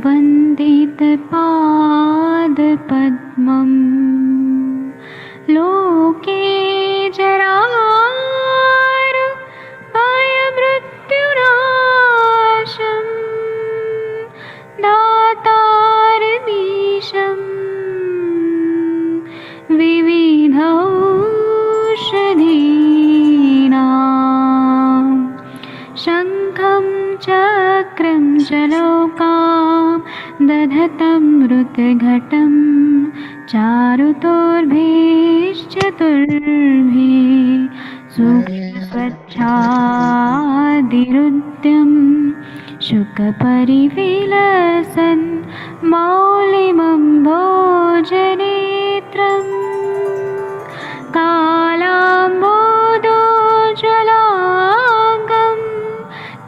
वन्दितपादपद्मं लोके जरामृत्युनाशं दातारमीशं विविधौषधीनां शङ्खं चक्रं च लोकां दधतं मृतघटं चारुतोर्भिश्चतुर्भिः स्वच्छादिरुद्यं शुकपरिविलसन् मौलिमं भोजनेत्रम् कालाम्बोदोज्ज्वलाङ्गं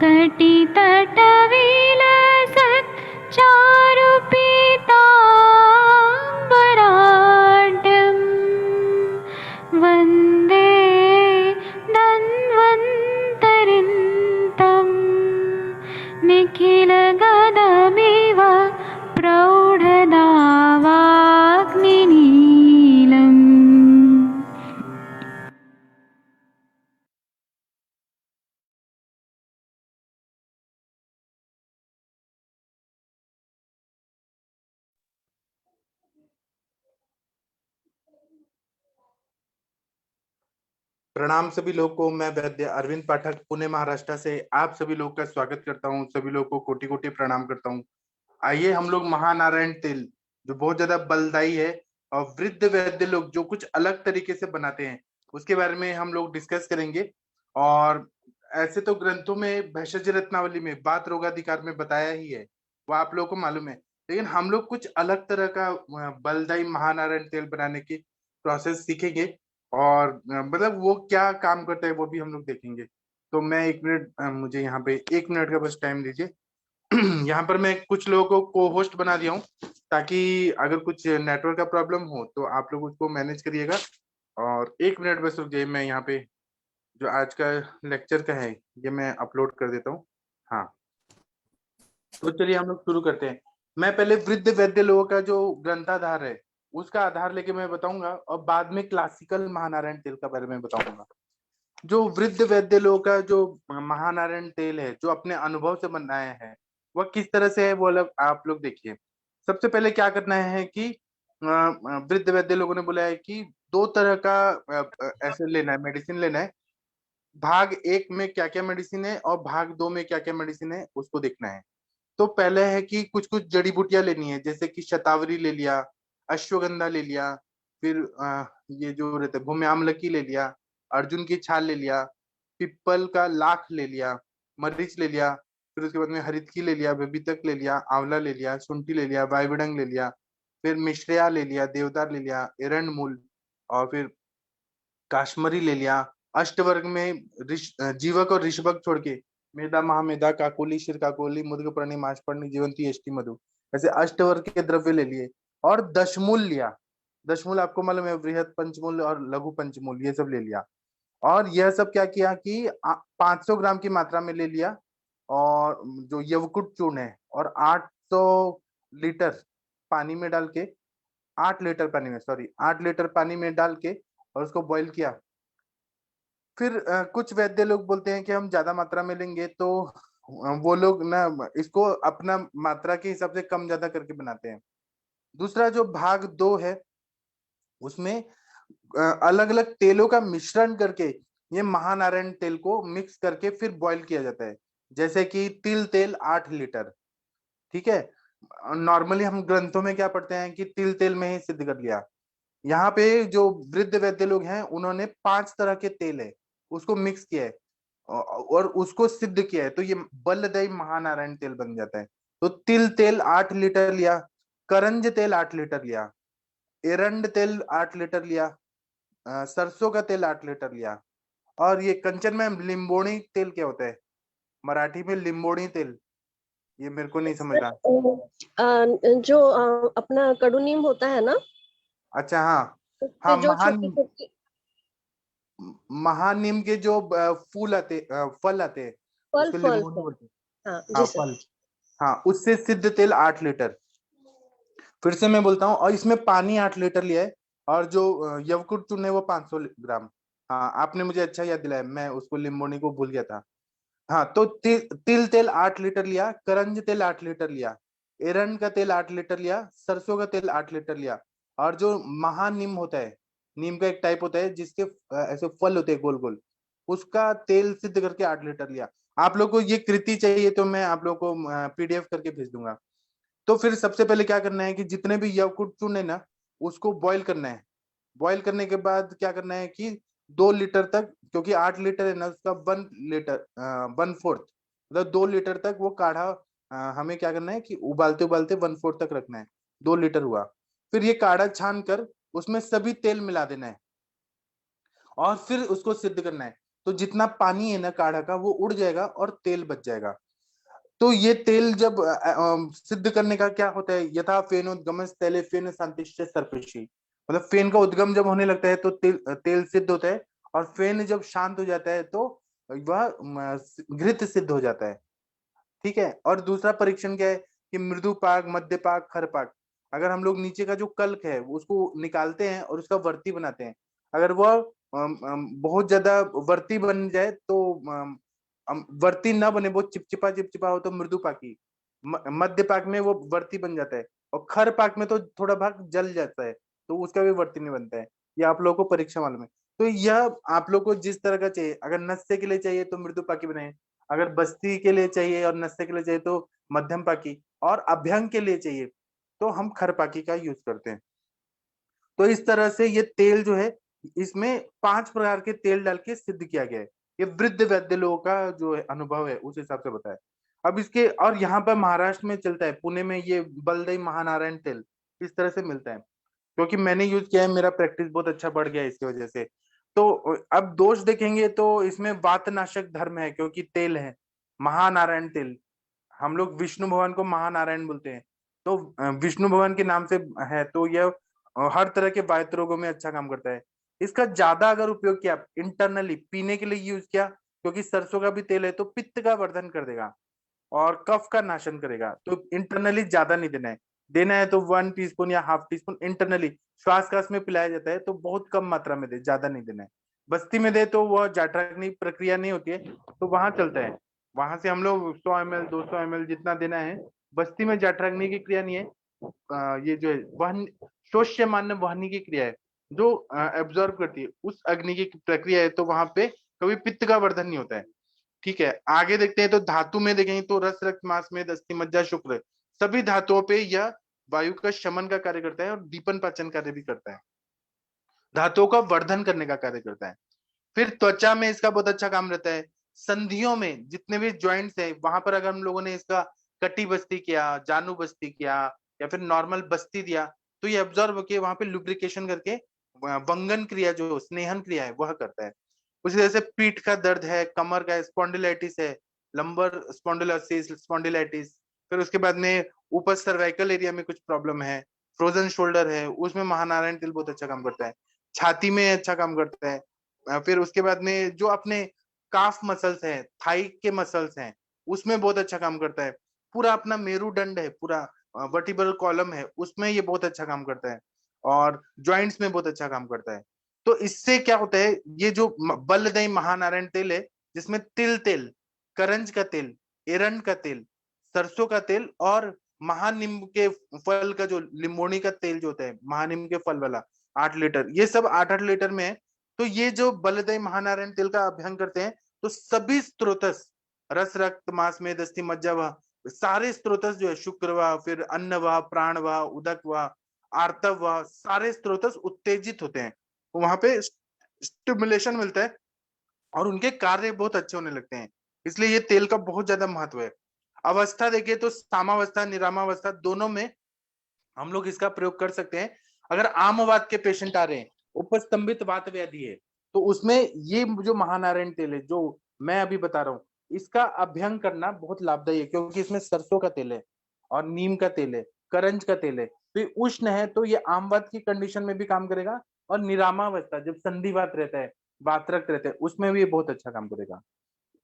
कटितटविलसत् चारुपीताम्बराढ्यं वन्दे धन्वन्तरिन्तं निखिलगदमिव प्रौढदावाग्निनीलम्। प्रणाम सभी लोगों को। मैं वैद्य अरविंद पाठक पुणे महाराष्ट्र से आप सभी लोगों का स्वागत करता हूं। सभी लोगों को कोटि कोटि प्रणाम करता हूं। आइए हम लोग महानारायण तेल जो बहुत ज्यादा बलदायी है और वृद्ध वैद्य लोग जो कुछ अलग तरीके से बनाते हैं उसके बारे में हम लोग डिस्कस करेंगे। और ऐसे तो ग्रंथों में भेषज रत्नावली में बात रोगाधिकार में बताया ही है, वो आप लोगों को मालूम है, लेकिन हम लोग कुछ अलग तरह का बलदायी महानारायण तेल बनाने की प्रोसेस सीखेंगे और मतलब वो क्या काम करता है वो भी हम लोग देखेंगे। तो मैं 1 मिनट, मुझे यहाँ पे 1 मिनट का बस टाइम दीजिए। यहाँ पर मैं कुछ लोगों को को होस्ट बना दिया हूँ ताकि अगर कुछ नेटवर्क का प्रॉब्लम हो तो आप लोग उसको मैनेज करिएगा। और 1 मिनट बस रुक जाइए, मैं यहाँ पे जो आज का लेक्चर का है ये मैं अपलोड कर देता हूँ। हाँ, तो चलिए हम लोग शुरू करते हैं। मैं पहले वृद्ध वैद्य लोगों का जो ग्रंथाधार है उसका आधार लेके मैं बताऊंगा और बाद में क्लासिकल महानारायण तेल का बारे में बताऊंगा। जो वृद्ध वैद्य लोगों का जो महानारायण तेल है जो अपने अनुभव से बनाया है वह किस तरह से है वो लोग आप लोग देखिए। सबसे पहले क्या करना है कि वृद्ध वैद्य लोगों ने बोला है कि 2 तरह का ऐसे लेना है, मेडिसिन लेना है। भाग 1 में क्या क्या मेडिसिन है और भाग 2 में क्या क्या मेडिसिन है उसको देखना है। तो पहले है कि कुछ कुछ जड़ी बूटियां लेनी है, जैसे कि शतावरी ले लिया, अश्वगंधा ले लिया, फिर ये जो रहते भूमि आमलकी ले लिया, अर्जुन की छाल ले लिया, पिप्पल का लाख ले लिया, मरीच ले लिया, फिर उसके बाद में हरितकी ले लिया, बेबीतक ले लिया, आंवला ले लिया, शुंठी ले लिया, वायुविडंग ले लिया, फिर मिश्रया ले लिया, देवदार ले लिया, एरंड मूल, और फिर काश्मीरी ले लिया। अष्टवर्ग में जीवक और ऋषभक छोड़ के मेधा, महामेधा, काकोली, शिर काकोली, मुद्गपर्णी, माशपर्णी, जीवंती, यष्टि, मधु, ऐसे अष्टवर्ग के द्रव्य ले लिए। और दशमूल लिया। दशमूल आपको मालूम है, बृहद पंचमूल और लघु पंचमूल ये सब ले लिया। और यह सब क्या किया कि 500 ग्राम की मात्रा में ले लिया। और जो यवकुट चूर्ण है और 800 लीटर पानी में डाल के, 8 लीटर पानी में, सॉरी 8 लीटर पानी में डाल के और उसको बॉईल किया। फिर कुछ वैद्य लोग बोलते हैं कि हम ज्यादा मात्रा में लेंगे, तो वो लोग ना इसको अपना मात्रा के हिसाब से कम ज्यादा करके बनाते हैं। दूसरा जो भाग 2 है उसमें अलग अलग तेलों का मिश्रण करके ये महानारायण तेल को मिक्स करके फिर बॉईल किया जाता है। जैसे कि तिल तेल 8 लीटर, ठीक है। नॉर्मली हम ग्रंथों में क्या पढ़ते हैं कि तिल तेल में ही सिद्ध कर लिया। यहाँ पे जो वृद्ध वैद्य लोग हैं उन्होंने 5 तरह के तेल है उसको मिक्स किया है और उसको सिद्ध किया है, तो ये बलदायी महानारायण तेल बन जाता है। तो तिल तेल 8 लीटर लिया, करंज तेल 8 लीटर लिया, एरंड तेल 8 लीटर लिया, सरसों का तेल 8 लीटर लिया। और ये कंचन में लिम्बोणी तेल क्या होता है, मराठी में लिम्बोणी तेल, ये मेरे को नहीं समझ रहा। जो अपना कड़ू नीम होता है ना, अच्छा, हाँ उसके हाँ, जो छोटी छोटी महानीम के जो फूल आते फल आते हैं फल उसको फल लिम्बोनी फल बोलते हैं। हाँ हाँ, जी सर। फल। हाँ, उससे सिद्ध तेल 8 लीटर। फिर से मैं बोलता हूँ, और इसमें पानी 8 लीटर लिया है, और जो यवकुट चूर्ण है वो 500 ग्राम। हाँ, आपने मुझे अच्छा याद दिलाया, मैं उसको लिम्बोनी को भूल गया था। हाँ, तो तिल तेल 8 लीटर लिया, करंज तेल 8 लीटर लिया, एरंड का तेल 8 लीटर लिया, सरसों का तेल 8 लीटर लिया, और जो महानीम होता है, नीम का एक टाइप होता है जिसके ऐसे फल होते हैं गोल गोल, उसका तेल सिद्ध करके 8 लीटर लिया। आप लोग को ये कृति चाहिए तो मैं आप लोग को पीडीएफ करके भेज दूंगा। तो फिर सबसे पहले क्या करना है कि जितने भी यवकुट चूर्ण है ना, उसको बॉईल करना है। बॉईल करने के बाद क्या करना है कि 2 लीटर तक, क्योंकि 8 लीटर है ना, उसका 1 लीटर 1/4, मतलब 2 लीटर तक वो काढ़ा हमें क्या करना है कि उबालते उबालते 1/4 तक रखना है। 2 लीटर हुआ, फिर ये काढ़ा छान कर उसमें सभी तेल मिला देना है, और फिर उसको सिद्ध करना है। तो जितना पानी है ना काढ़ा का, वो उड़ जाएगा और तेल बच जाएगा। तो ये तेल जब सिद्ध करने का क्या होता है, यथा फेनोद्गमस तैले फेन शांतिश्च सर्पशी, मतलब फेन का उद्गम जब होने लगता है तो तेल सिद्ध होता है, और फेन जब शांत हो जाता है तो वह घृत सिद्ध हो जाता है। ठीक है। और दूसरा परीक्षण क्या है कि मृदु पाक, मध्य पाक, खर पाक। अगर हम लोग नीचे का जो कल्क है उसको निकालते हैं और उसका वर्ती बनाते हैं, अगर वह बहुत ज्यादा वर्ती बन जाए तो वर्ती ना बने, वो चिपचिपा चिपचिपा हो तो मृदु पाकी। मध्य पाक में वो वर्ती बन जाता है, और खर पाक में तो थोड़ा भाग जल जाता है, तो उसका भी वर्ती नहीं बनता है। ये आप लोगों को परीक्षा मालूम है। तो यह आप लोग को जिस तरह का चाहिए, अगर नस्य के लिए चाहिए तो मृदु पाकी बनाए, अगर बस्ती के लिए चाहिए और नस्य के लिए चाहिए तो मध्यम पाकी, और अभ्यंग के लिए चाहिए तो हम खर पाकी का यूज करते हैं। तो इस तरह से ये तेल जो है, इसमें 5 प्रकार के तेल डाल के सिद्ध किया गया है। ये वृद्ध वैद्य लोगों का जो है अनुभव है उस हिसाब से बताया। अब इसके, और यहाँ पर महाराष्ट्र में चलता है, पुणे में ये बलदई महानारायण तेल इस तरह से मिलता है, क्योंकि मैंने यूज किया है, मेरा प्रैक्टिस बहुत अच्छा बढ़ गया है इसकी वजह से। तो अब दोष देखेंगे तो इसमें वातनाशक धर्म है, क्योंकि तेल है महानारायण तेल। हम लोग विष्णु भगवान को महानारायण बोलते हैं, तो विष्णु भगवान के नाम से है, तो यह हर तरह के वायु रोगों में अच्छा काम करता है। इसका ज्यादा अगर उपयोग किया इंटरनली पीने के लिए यूज किया, क्योंकि सरसों का भी तेल है, तो पित्त का वर्धन कर देगा और कफ का नाशन करेगा, तो इंटरनली ज्यादा नहीं देना है। देना है तो 1 टीस्पून या हाफ टीस्पून इंटरनली, श्वास काश में पिलाया जाता है, तो बहुत कम मात्रा में दे, ज्यादा नहीं देना है। बस्ती में दे तो वह जाठराग्नि प्रक्रिया नहीं होती है, तो वहां चलता है, वहां से हम लोग 100 ml 200 ml जितना देना है। बस्ती में जाठराग्नि की क्रिया नहीं है, ये जो है वहन, शोष्य मान्य वहनी की क्रिया है, जो एब्जॉर्ब करती है, उस अग्नि की प्रक्रिया है, तो वहां पे कभी पित्त का वर्धन नहीं होता है। ठीक है, आगे देखते हैं। तो धातु में देखेंगे तो रस, रक्त, मांस में अस्थि, मज्जा, शुक्र, सभी धातुओं पे यह वायु का शमन का कार्य करता है और दीपन पाचन कार्य भी करता है, धातुओं का वर्धन करने का कार्य करता है। फिर त्वचा में इसका बहुत अच्छा काम रहता है। संधियों में जितने भी ज्वाइंट्स है, वहां पर अगर हम लोगों ने इसका कटी बस्ती किया, जानू बस्ती किया, या फिर नॉर्मल बस्ती दिया, तो ये एब्जॉर्ब होकर वहां पे लुब्रिकेशन करके वंगन क्रिया, जो स्नेहन क्रिया है, वह करता है। उसी तरह से पीठ का दर्द है, कमर का स्पॉन्डिलाइटिस है, लंबर स्पॉन्डिलोसिस, स्पॉन्डिलाइटिस। फिर उसके बाद में ऊपर सर्वाइकल एरिया में कुछ प्रॉब्लम है, फ्रोजन शोल्डर है, उसमें महानारायण तेल बहुत अच्छा काम करता है। छाती में अच्छा काम करता है। फिर उसके बाद में जो अपने काफ मसल्स हैं, थाई के मसल्स हैं, उसमें बहुत अच्छा काम करता है। पूरा अपना मेरुदंड है, पूरा वर्टिब्रल कॉलम है, उसमें ये बहुत अच्छा काम करता है, और जॉइंट्स में बहुत अच्छा काम करता है। तो इससे क्या होता है, ये जो बलदई महानारायण तेल है, जिसमें तिल तेल, करंज का तेल, एरंड का तेल, सरसों का तेल, और महानिम्ब के फल का जो लिम्बोनी का तेल जो होता है, महानिम्ब के फल वाला 8 लीटर, ये सब 8-8 लीटर में है। तो ये जो बलदय महानारायण तेल का अभ्यंग करते हैं, तो सभी स्त्रोतस, रस, रक्त, मांस में दस्ती, मज्जा वह, सारे स्त्रोतस जो है, शुक्र वह, फिर अन्न वह, प्राण वह, उदक वह, आर्तव वह, सारे स्त्रोतस उत्तेजित होते हैं, तो वहां पे स्टिमुलेशन मिलता है और उनके कार्य बहुत अच्छे होने लगते हैं। इसलिए ये तेल का बहुत ज्यादा महत्व है। अवस्था देखिए तो सामावस्था, निरामावस्था दोनों में हम लोग इसका प्रयोग कर सकते हैं। अगर आम वात के पेशेंट आ रहे हैं, उपस्तंभित वात व्याधि है, तो उसमें ये जो महानारायण तेल है जो मैं अभी बता रहा हूँ, इसका अभ्यंग करना बहुत लाभदायी है, क्योंकि इसमें सरसों का तेल है और नीम का तेल है, करंज का तेल है, तो ये उष्ण है, तो ये आम वात की कंडीशन में भी काम करेगा, और निरामावस्था जब संधिवात रहता है, वातरक्त रहता है, उसमें भी ये बहुत अच्छा काम करेगा।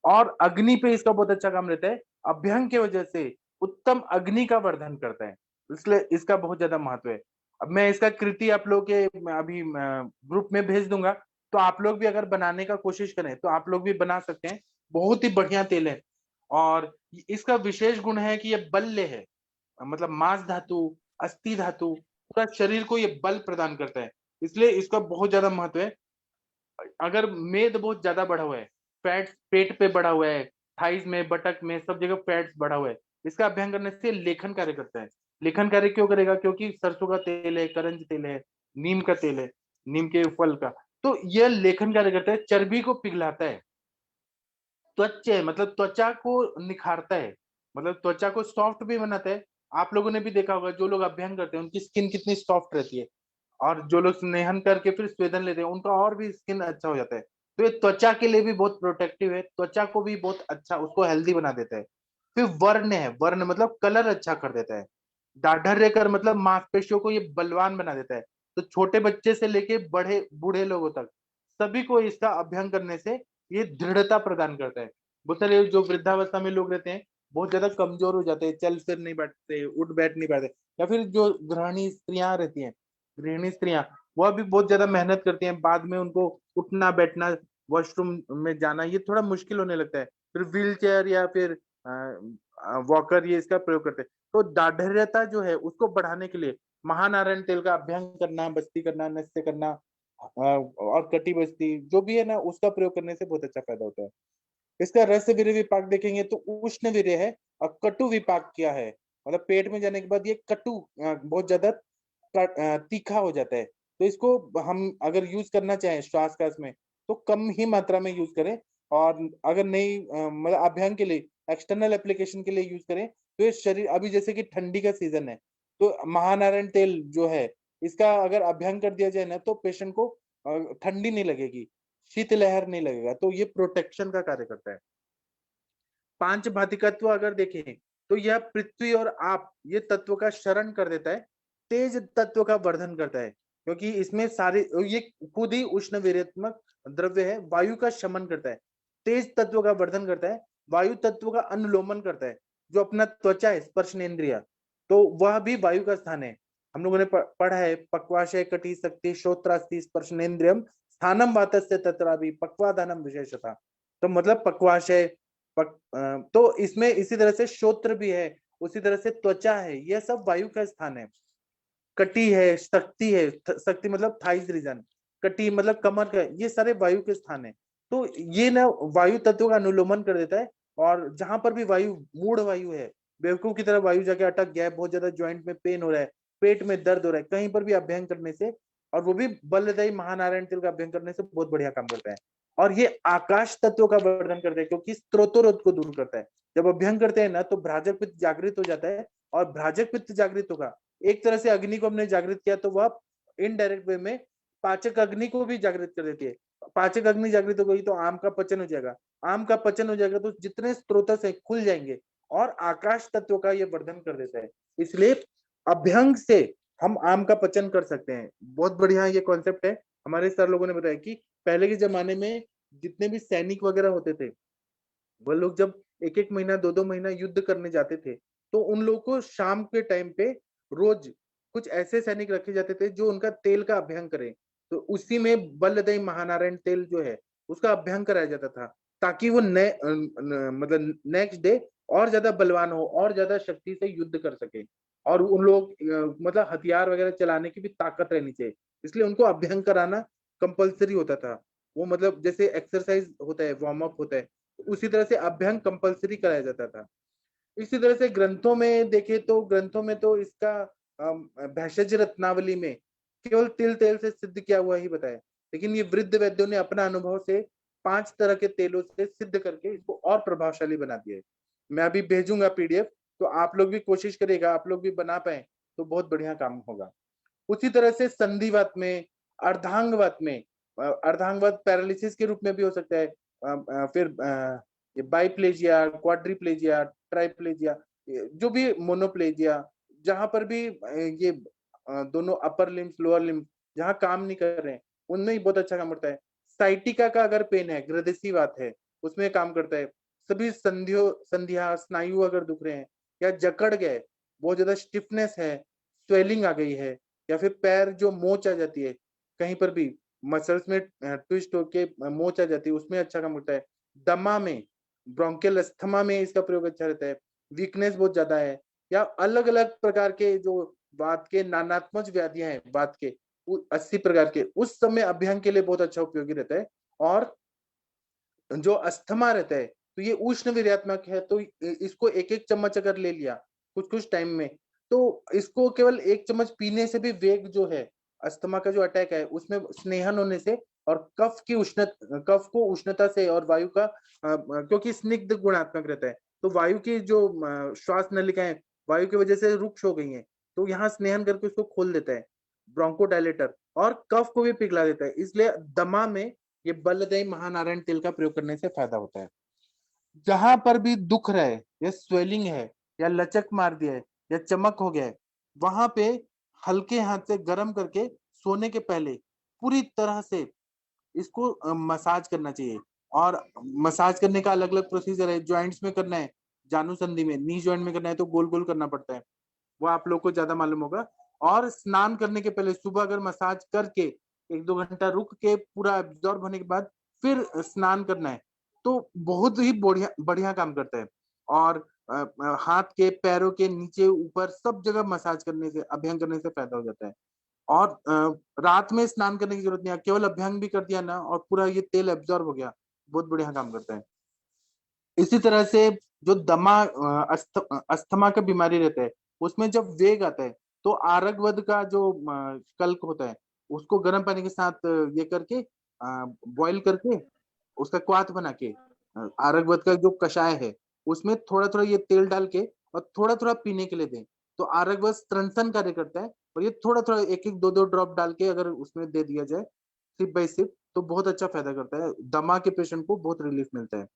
और अग्नि पे इसका बहुत अच्छा काम रहता है, अभ्यंग की वजह से उत्तम अग्नि का वर्धन करता है, इसलिए इसका बहुत ज्यादा महत्व है। अब मैं इसका कृति आप लोग के अभी ग्रुप में भेज दूंगा, तो आप लोग भी अगर बनाने का कोशिश करें तो आप लोग भी बना सकते हैं। बहुत ही बढ़िया तेल है, और इसका विशेष गुण है कि ये बल्य है, मतलब मांस धातु, अस्थि धातु, पूरा शरीर को ये बल प्रदान करता है, इसलिए इसका बहुत ज्यादा महत्व है। अगर मेद बहुत ज्यादा बढ़ा हुआ है, फैट्स पेट पे बढ़ा हुआ है, थाइस में, बटक में, सब जगह फैट्स बढ़ा हुआ है, इसका अभ्यास करने से लेखन कार्य करता है। लेखन कार्य क्यों करेगा? क्योंकि सरसों का तेल है, करंज तेल है, नीम का तेल है, नीम के फल का, तो यह लेखन कार्य करता है, चर्बी को पिघलाता है, त्वचा मतलब त्वचा को निखारता है, मतलब त्वचा को सॉफ्ट भी बनाता है। आप लोगों ने भी देखा होगा, जो लोग अभ्यंग करते हैं उनकी स्किन कितनी सॉफ्ट रहती है, और जो लोग स्नेहन करके फिर स्वेदन लेते हैं उनका और भी स्किन अच्छा हो जाता है। तो ये त्वचा के लिए भी बहुत प्रोटेक्टिव है, त्वचा को भी बहुत अच्छा, उसको हेल्दी बना देता है। फिर वर्ण है, वर्ण मतलब कलर अच्छा कर देता है। दाढ़र्य कर मतलब मांसपेशियों को ये बलवान बना देता है। तो छोटे बच्चे से लेके बड़े बूढ़े लोगों तक सभी को इसका अभ्यंग करने से ये दृढ़ता प्रदान करता है। बहुत सारे जो वृद्धावस्था में लोग रहते हैं बहुत ज्यादा कमजोर हो जाते हैं, चल फिर नहीं बैठते, उठ बैठ नहीं पाते, या फिर जो गृहिणी स्त्रियां रहती हैं, गृहिणी स्त्रियां, वह भी बहुत ज्यादा मेहनत करती हैं, बाद में उनको उठना बैठना, वॉशरूम में जाना ये थोड़ा मुश्किल होने लगता है, फिर व्हील चेयर या फिर वॉकर ये इसका प्रयोग करते हैं। तो दाढ़र्यता जो है उसको बढ़ाने के लिए महानारायण तेल का अभ्यंग करना, बस्ती करना, नस्य करना, और कटी बस्ती जो भी है ना, उसका प्रयोग करने से बहुत अच्छा फायदा होता है। इसका रस वीर्य विपाक देखेंगे तो उष्ण वीर्य है, और कटु विपाक क्या है, मतलब पेट में जाने के बाद ये कटु बहुत ज्यादा तीखा हो जाता है। तो इसको हम अगर यूज करना चाहें श्वास में, तो कम ही मात्रा में यूज करें, और अगर नहीं मतलब अभ्यंग के लिए, एक्सटर्नल एप्लीकेशन के लिए यूज करें, तो ये शरीर, अभी जैसे कि ठंडी का सीजन है, तो महानारायण तेल जो है इसका अगर अभ्यंग कर दिया जाए ना, तो पेशेंट को ठंडी नहीं लगेगी, शीतलहर नहीं लगेगा, तो ये प्रोटेक्शन का कार्य करता है। पांच भातिकत्व अगर देखें तो यह पृथ्वी और आप ये तत्व का शरण कर देता है, तेज तत्व का वर्धन करता है, क्योंकि इसमें सारे ये खुद ही उष्ण वीर्यात्मक द्रव्य है, वायु का शमन करता है, तेज तत्व का वर्धन करता है, वायु तत्व का अनुलोमन करता है। जो अपना त्वचा है स्पर्शनेन्द्रिय, तो वह भी वायु का स्थान है। हम लोगों ने पढ़ा है, पक्वाशय कटी शक्ति श्रोत्रास्ति स्पर्शनेन्द्रियम स्थानम वातस्य तत्रापि पक्वादानम विशेषता। तो मतलब पक्वाशय तो इसमें इसी तरह से श्रोत्र भी है, उसी तरह से त्वचा है, यह सब वायु का स्थान है। कटी है, शक्ति है, शक्ति मतलब थाइज रीजन, कटी मतलब कमर का, ये सारे वायु के स्थान है। तो ये ना वायु तत्व का अनुलोमन कर देता है, और जहां पर भी वायु मूढ़ वायु है, बेवकूफ की तरह वायु जाके अटक गया है, बहुत ज्यादा ज्वाइंट में पेन हो रहा है, पेट में दर्द हो रहा है, कहीं पर भी अभ्यंग करने से, और वो भी बलदायी महानारायण तेल का अभ्यंग करने से बहुत बढ़िया काम करता है। और ये आकाश तत्व का वर्धन करता है, क्योंकि स्त्रोतोरोध को दूर करता है। जब अभ्यंग करते हैं ना, तो भ्राजक पित्त जागृत हो जाता है, और भ्राजक पित्त जागृत होगा, एक तरह से अग्नि को हमने जागृत किया, तो वह इनडायरेक्ट वे में पाचक अग्नि को भी जागृत कर देती है। पाचक अग्नि जागृत हो गई तो आम का पचन हो जाएगा, आम का पचन हो जाएगा तो जितने स्त्रोत है खुल जाएंगे, और आकाश तत्व का ये वर्धन कर देता है। इसलिए अभ्यंग से हम आम का पचन कर सकते हैं। बहुत बढ़िया ये कॉन्सेप्ट है। हमारे सर लोगों ने बताया कि पहले के जमाने में जितने भी सैनिक वगैरह होते थे, वो लोग जब एक एक महीना, दो दो महीना युद्ध करने जाते थे, तो उन लोगों को शाम के टाइम पे रोज कुछ ऐसे सैनिक रखे जाते थे जो उनका तेल का अभ्यंग करें। तो उसी में बलदायी महानारायण तेल जो है उसका अभ्यंग कराया जाता था, ताकि वो मतलब नेक्स्ट डे और ज्यादा बलवान हो, और ज्यादा शक्ति से युद्ध कर सके, और उन लोग मतलब हथियार वगैरह चलाने की भी ताकत रहनी चाहिए, इसलिए उनको अभ्यंग कराना कंपलसरी होता था। वो मतलब जैसे एक्सरसाइज होता है, वार्म अप होता है, उसी तरह से अभ्यंग कंपलसरी कराया जाता था। इसी तरह से ग्रंथों में देखे तो ग्रंथों में तो इसका भेषज रत्नावली में केवल तिल तेल से सिद्ध किया हुआ ही बताया, लेकिन ये वृद्ध वैद्यों ने अपना अनुभव से 5 तरह के तेलों से सिद्ध करके इसको और प्रभावशाली बना दिया है। मैं अभी भेजूंगा पीडीएफ, तो आप लोग भी कोशिश करिएगा, आप लोग भी बना पाए तो बहुत बढ़िया काम होगा। उसी तरह से संधिवात में, अर्धांगवात में, अर्धांगवात पैरालिसिस के रूप में भी हो सकता है, फिर ये बाइप्लेजिया, क्वाड्रिप्लेजिया, ट्राइप्लेजिया, जो भी मोनोप्लेजिया, जहां पर भी ये दोनों अपर लिम्स लोअर लिम्स जहां काम नहीं कर रहे हैं, उनमें ही बहुत अच्छा काम करता है। साइटिका का अगर पेन है, ग्रदसीवात है, उसमें काम करता है। सभी संधिया स्नायु अगर दुख रहे हैं, या जकड़ गए, बहुत ज्यादा स्टिफनेस है, स्वेलिंग आ गई है, या फिर पैर जो मोच आ जाती है, कहीं पर भी मसल्स में ट्विस्ट होके मोच आ जाती है, उसमें अच्छा काम होता है। दमा में, ब्रोंकियल अस्थमा में इसका प्रयोग अच्छा रहता है। वीकनेस बहुत ज्यादा है, या अलग अलग प्रकार के जो वात के नानात्मक व्याधियां हैं, वात के 80 प्रकार के, उस समय अभ्यंग के लिए बहुत अच्छा उपयोगी रहता है। और जो अस्थमा रहता है तो ये उष्ण वीर्यात्मक है, तो इसको एक एक चम्मच अगर ले लिया कुछ कुछ टाइम में, तो इसको केवल एक चम्मच पीने से भी वेग जो है अस्थमा का जो अटैक है उसमें स्नेहन होने से, और कफ को उष्णता से और वायु का क्योंकि स्निग्ध गुणात्मक रहता है, तो वायु की जो श्वास नलिकाएं वायु की वजह से रुक्ष हो गई हैं, तो यहाँ स्नेहन करके उसको खोल देता है, ब्रोंकोडायलेटर, और कफ को भी पिघला देता है। इसलिए दमा में ये बलदायी महानारायण तेल का प्रयोग करने से फायदा होता है। जहां पर भी दुख रहे, या स्वेलिंग है, या लचक मार दिया है, या चमक हो गया है, वहां पे हल्के हाथ से गर्म करके सोने के पहले पूरी तरह से इसको मसाज करना चाहिए। और मसाज करने का अलग अलग प्रोसीजर है, ज्वाइंट्स में करना है, जानु संधि में, नी ज्वाइंट में करना है तो गोल गोल करना पड़ता है, वो आप लोग को ज्यादा मालूम होगा। और स्नान करने के पहले सुबह अगर मसाज करके 1-2 घंटा रुक के पूरा एब्जॉर्ब होने के बाद फिर स्नान करना है, तो बहुत ही बढ़िया बढ़िया काम करता है। और हाथ के पैरों के नीचे ऊपर सब जगह मसाज करने से, अभ्यंग करने से फायदा हो जाता है। और रात में स्नान करने की जरूरत नहीं है, केवल अभ्यंग भी कर दिया ना और पूरा ये तेल एब्जॉर्ब हो गया, बहुत बढ़िया काम करता है। इसी तरह से जो दमा अस्थमा का बीमारी रहता है, उसमें जब वेग आता है तो आरगवद का जो कल्क होता है उसको गर्म पानी के साथ ये करके बॉईल करके उसका क्वाथ बना के आरगवद का जो कषाय है उसमें थोड़ा थोड़ा ये तेल डाल के और थोड़ा थोड़ा पीने के लिए दें, तो आरगवद त्रंसन कार्य करता है। और ये थोड़ा थोड़ा एक एक दो दो ड्रॉप डाल के अगर उसमें दे दिया जाए सिप बाय सिप, तो बहुत अच्छा फायदा करता है, दमा के पेशेंट को बहुत रिलीफ मिलता है।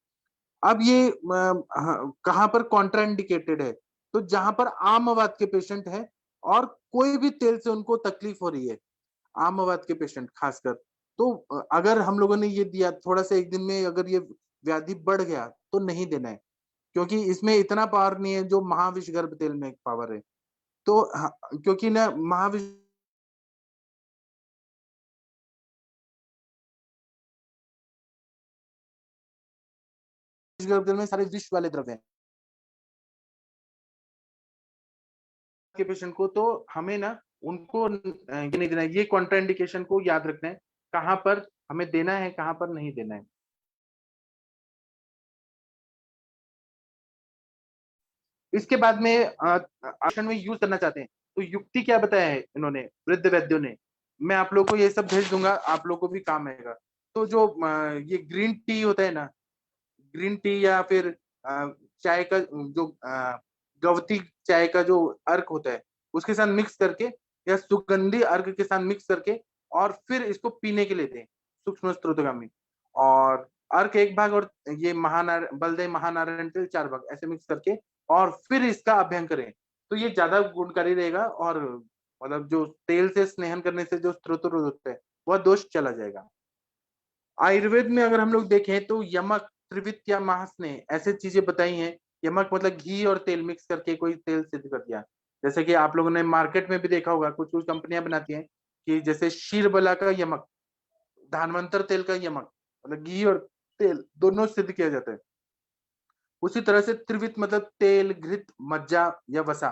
अब ये कहाँ पर कॉन्ट्राइंडिकेटेड है, तो जहां पर आमवात के पेशेंट है और कोई भी तेल से उनको तकलीफ हो रही है, आमवात के पेशेंट खासकर, तो अगर हम लोगों ने ये दिया थोड़ा सा एक दिन में, अगर ये व्याधि बढ़ गया तो नहीं देना है, क्योंकि इसमें इतना पावर नहीं है जो महाविषगर्भ तेल में पावर है। तो क्योंकि ना महाविष तेल में सारे विष वाले द्रव्य हैं के पेशेंट को, तो हमें ना उनको ये नहीं देना है, ये कॉन्ट्राइंडिकेशन को याद रखना है, कहाँ पर हमें देना है कहाँ पर नहीं देना है। इसके बाद में आसन में यूज करना चाहते हैं तो युक्ति क्या बताया है इन्होंने, वृद्ध वैद्यों ने, मैं आप लोग को ये सब भेज दूंगा, आप लोग को भी काम आएगा। तो जो ये ग्रीन टी होता है ना, ग्रीन टी या फिर चाय का जो गवती चाय का जो अर्क होता है उसके साथ मिक्स करके, या सुगंधी अर्क के साथ मिक्स करके, और फिर इसको पीने के लिए दें, सूक्ष्म स्त्रोतगामी। और अर्क एक भाग और ये बलदेव महानारायण तेल 4 भाग ऐसे मिक्स करके, और फिर इसका अभ्यंग करें, तो ये ज्यादा गुणकारी रहेगा। और मतलब जो तेल से स्नेहन करने से जो स्त्रोत होता है वह दोष चला जाएगा। आयुर्वेद में अगर हम लोग देखें तो यमक, त्रिवित या महास्नेह ऐसे चीजें बताई हैं। यमक मतलब घी और तेल मिक्स करके कोई तेल सिद्ध कर दिया, जैसे कि आप लोगों ने मार्केट में भी देखा होगा, कुछ कुछ कंपनियां बनाती हैं कि जैसे शीरबला का यमक, धानवंतर तेल का यमक, मतलब घी और तेल दोनों सिद्ध किया जाता है। उसी तरह से त्रिवित मतलब तेल, घृत, मज्जा या वसा,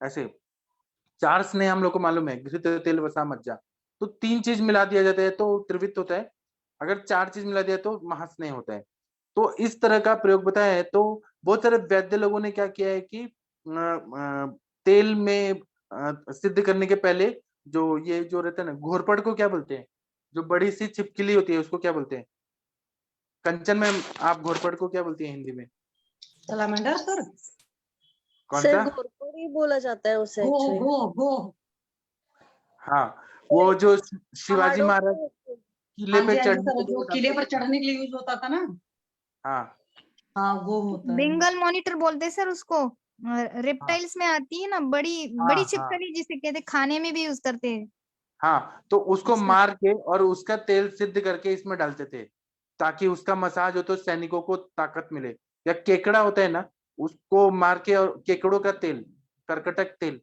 ऐसे 4 स्नेह हम लोग को मालूम है, घृत, तेल, वसा, मज्जा, तो 3 चीज मिला दिया जाता है तो त्रिवित होता है, अगर 4 चीज मिला दिया तो महास्नेह होता है। तो इस तरह का प्रयोग बताया है। तो बहुत सारे वैद्य लोगों ने क्या किया है कि तेल में सिद्ध करने के पहले जो ये जो रहता है ना, घोरपड़ को क्या बोलते हैं, जो बड़ी सी छिपकली होती है उसको क्या बोलते हैं, कंचन में आप घोरपड़ को क्या बोलती है हिंदी में? सलामेंडर सर। कौन सर सा? घोरपड़ ही बोला जाता है उसे गो एक्चुअली। गो गो। हाँ, वो जो शिवाजी पहाड़ों महाराज पे किले हाँ पे जी हाँ जी चढ़ने सर, के लिए जो किले पर चढ़ने के लिए यूज होता था ना। हाँ हाँ वो होता है। बेंगल मॉनिटर बोलते हैं सर उसको, हाँ रेप्टाइल्स में आती है ना, बड़ी हाँ बड़ी हाँ छिपकली जिसे कहते हैं, खाने में भी यूज करते हैं। हाँ, तो उसको अच्छा। मार के और उसका तेल सिद्ध करके इसमें डालते थे, ताकि उसका मसाज हो तो सैनिकों को ताकत मिले। या केकड़ा होता है ना, उसको मार के, और केकड़ों का तेल, करकटक तेल,